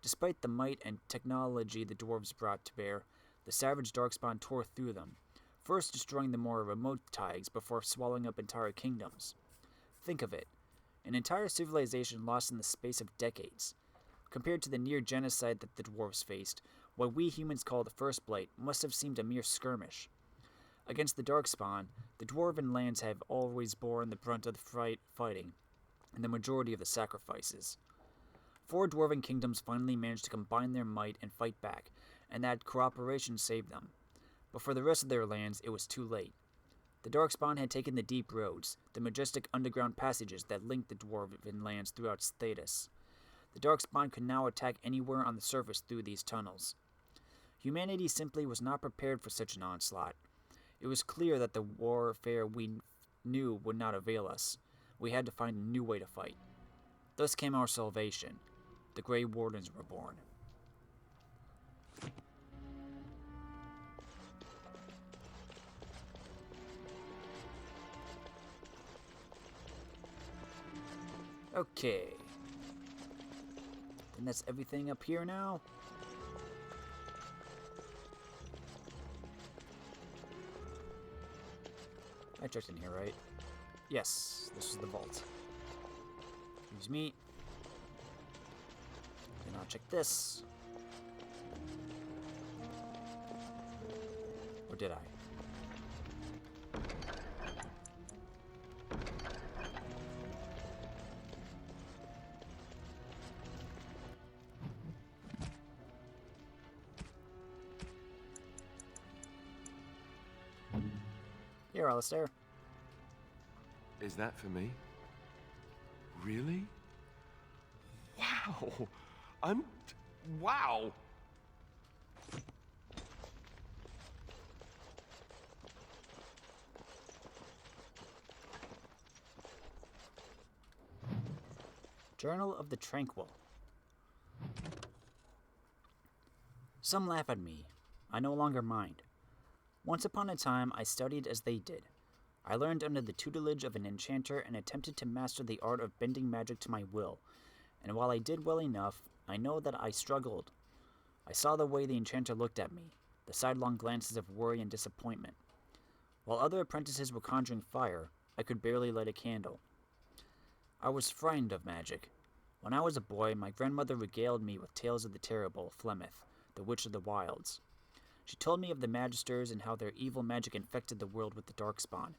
[SPEAKER 1] Despite the might and technology the dwarves brought to bear, the savage darkspawn tore through them, first destroying the more remote taigs before swallowing up entire kingdoms. Think of it, an entire civilization lost in the space of decades. Compared to the near genocide that the dwarves faced, what we humans call the First Blight must have seemed a mere skirmish. Against the darkspawn, the dwarven lands have always borne the brunt of the fighting, and the majority of the sacrifices. 4 dwarven kingdoms finally managed to combine their might and fight back, and that cooperation saved them. But for the rest of their lands, it was too late. The darkspawn had taken the deep roads, the majestic underground passages that linked the dwarven lands throughout Thedas. The darkspawn could now attack anywhere on the surface through these tunnels. Humanity simply was not prepared for such an onslaught. It was clear that the warfare we knew would not avail us. We had to find a new way to fight. Thus came our salvation. The Grey Wardens were born. Okay. And that's everything up here now. I checked in here, right? Yes, this is the vault. Use me. And I'll check this. Or did I? Here, Alistair.
[SPEAKER 4] Is that for me? Really? Wow! Wow!
[SPEAKER 1] Journal of the Tranquil. Some laugh at me. I no longer mind. Once upon a time, I studied as they did. I learned under the tutelage of an enchanter and attempted to master the art of bending magic to my will, and while I did well enough, I know that I struggled. I saw the way the enchanter looked at me, the sidelong glances of worry and disappointment. While other apprentices were conjuring fire, I could barely light a candle. I was frightened of magic. When I was a boy, my grandmother regaled me with tales of the terrible Flemeth, the Witch of the Wilds. She told me of the Magisters and how their evil magic infected the world with the darkspawn.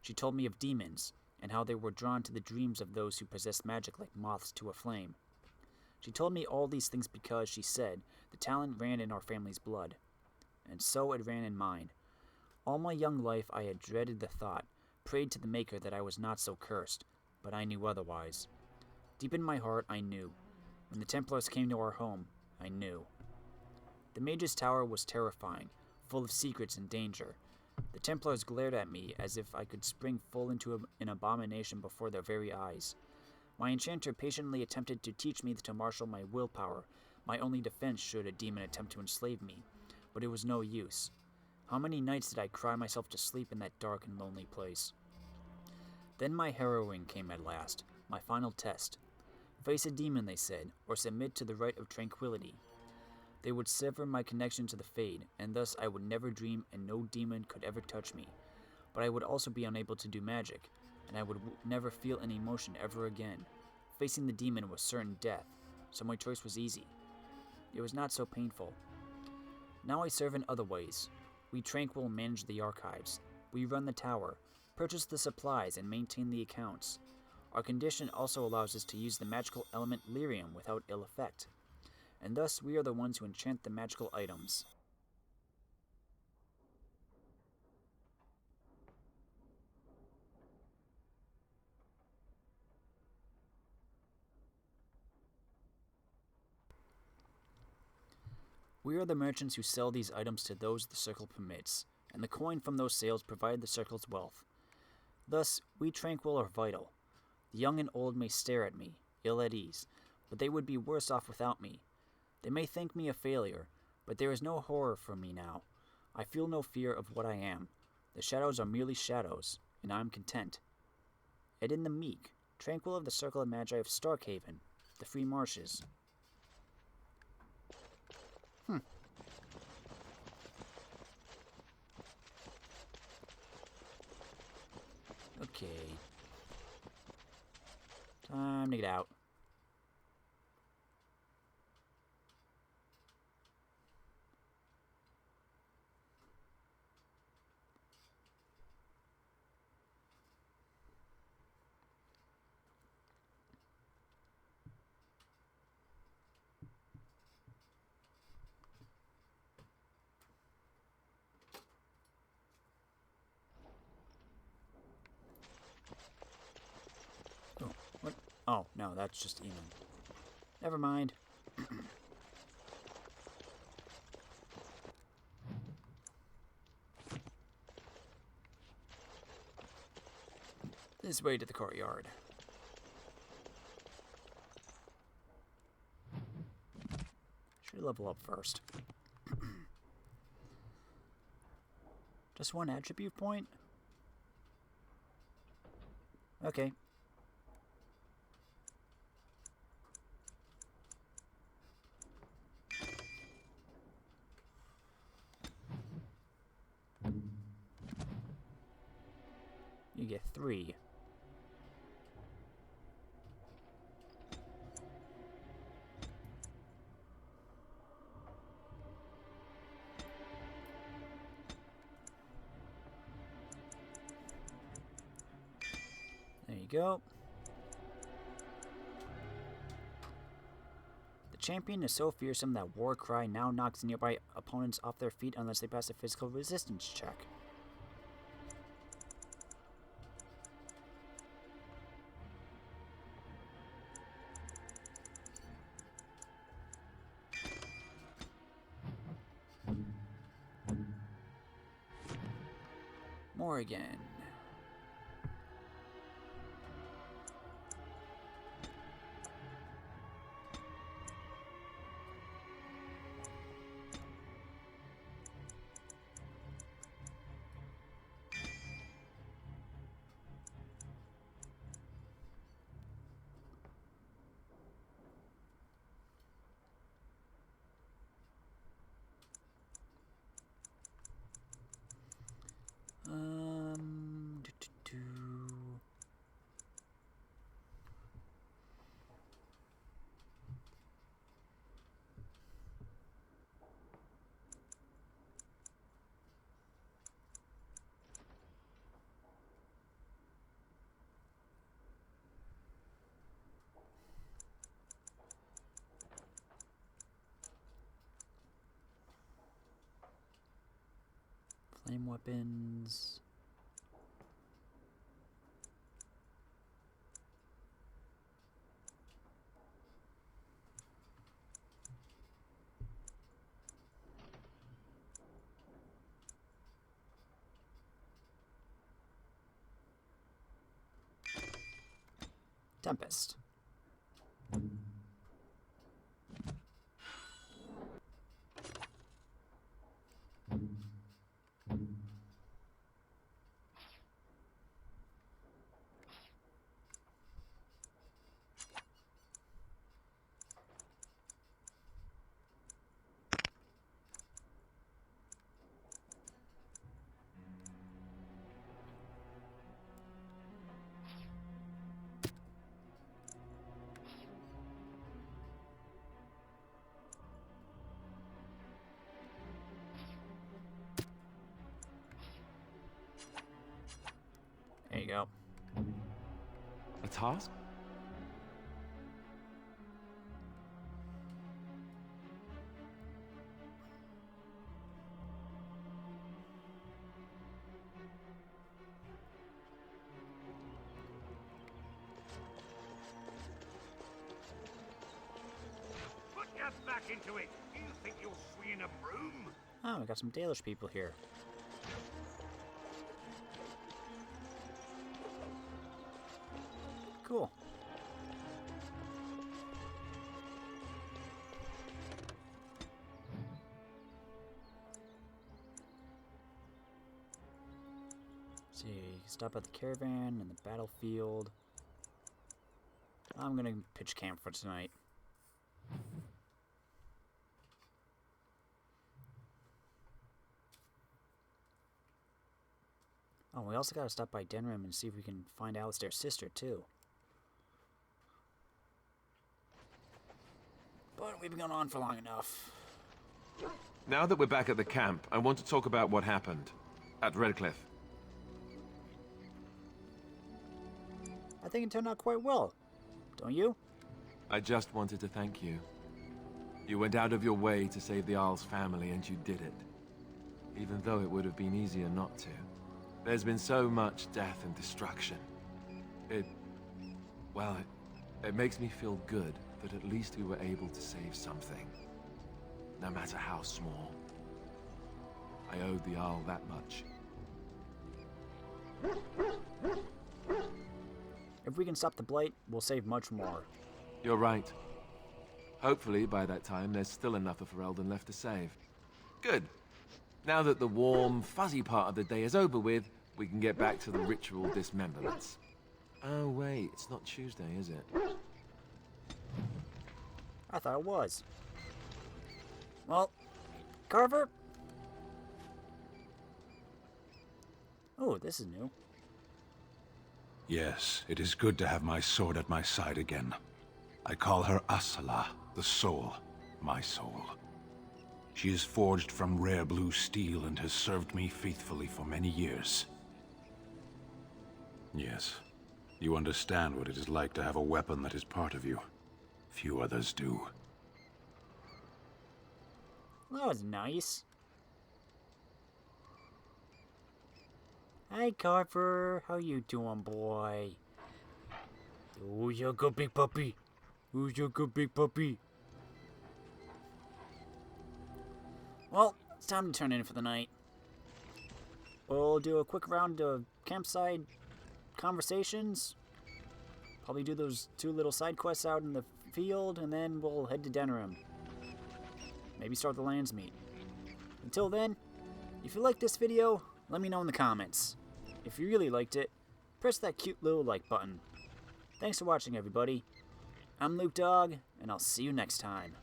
[SPEAKER 1] She told me of demons, and how they were drawn to the dreams of those who possessed magic like moths to a flame. She told me all these things because, she said, the talent ran in our family's blood. And so it ran in mine. All my young life I had dreaded the thought, prayed to the Maker that I was not so cursed, but I knew otherwise. Deep in my heart, I knew. When the Templars came to our home, I knew. The Mage's Tower was terrifying, full of secrets and danger. The Templars glared at me as if I could spring full into an abomination before their very eyes. My enchanter patiently attempted to teach me to marshal my willpower, my only defense should a demon attempt to enslave me, but it was no use. How many nights did I cry myself to sleep in that dark and lonely place? Then my harrowing came at last, my final test. Face a demon, they said, or submit to the rite of tranquility. They would sever my connection to the Fade, and thus I would never dream and no demon could ever touch me. But I would also be unable to do magic, and I would never feel any emotion ever again. Facing the demon was certain death, so my choice was easy. It was not so painful. Now I serve in other ways. We Tranquil manage the archives. We run the tower, purchase the supplies, and maintain the accounts. Our condition also allows us to use the magical element lyrium without ill effect. And thus we are the ones who enchant the magical items. We are the merchants who sell these items to those the circle permits, and the coin from those sales provide the circle's wealth. Thus, we Tranquil are vital. The young and old may stare at me, ill at ease, but they would be worse off without me. They may think me a failure, but there is no horror for me now. I feel no fear of what I am. The shadows are merely shadows, and I am content. Aedan the Meek, Tranquil of the Circle of Magi of Starkhaven, the Free Marshes. Okay. Time to get out. What? Oh, no, that's just Aedan. Never mind. This way to the courtyard. Should level up first. Just one attribute point? Okay. You get 3. There you go. The champion is so fearsome that War Cry now knocks nearby opponents off their feet unless they pass a physical resistance check. Morrigan. same weapons. Tempest. There you go.
[SPEAKER 4] A task?
[SPEAKER 2] Put your back into it. You think you're swinging a broom?
[SPEAKER 1] Oh, we got some Dalish people here. Cool. Let's see, stop at the caravan and the battlefield. I'm gonna pitch camp for tonight. Oh, we also gotta stop by Denrim and see if we can find Alistair's sister too. But we've been going on for long enough.
[SPEAKER 4] Now that we're back at the camp, I want to talk about what happened at Redcliffe.
[SPEAKER 1] I think it turned out quite well. Don't you?
[SPEAKER 4] I just wanted to thank you. You went out of your way to save the Isle's family, and you did it. Even though it would have been easier not to. There's been so much death and destruction. It makes me feel good that at least we were able to save something. No matter how small. I owed the Isle that much.
[SPEAKER 1] If we can stop the Blight, we'll save much more.
[SPEAKER 4] You're right. Hopefully, by that time, there's still enough of Aedan left to save. Good. Now that the warm, fuzzy part of the day is over with, we can get back to the ritual dismemberments. Oh, wait, it's not Tuesday, is it?
[SPEAKER 1] I thought it was. Well, Carver? Oh, this is new.
[SPEAKER 14] Yes, it is good to have my sword at my side again. I call her Asala, the soul, my soul. She is forged from rare blue steel and has served me faithfully for many years. Yes, you understand what it is like to have a weapon that is part of you. Few others do.
[SPEAKER 1] That was nice. Hi, Carver. How you doing, boy? Who's your good big puppy? Who's your good big puppy? Well, it's time to turn in for the night. We'll do a quick round of campsite conversations. Probably do those 2 little side quests out in the field, and then we'll head to Denrim. Maybe start the Landsmeet. Until then, if you liked this video, let me know in the comments. If you really liked it, press that cute little like button. Thanks for watching, everybody. I'm Luke Dog, and I'll see you next time.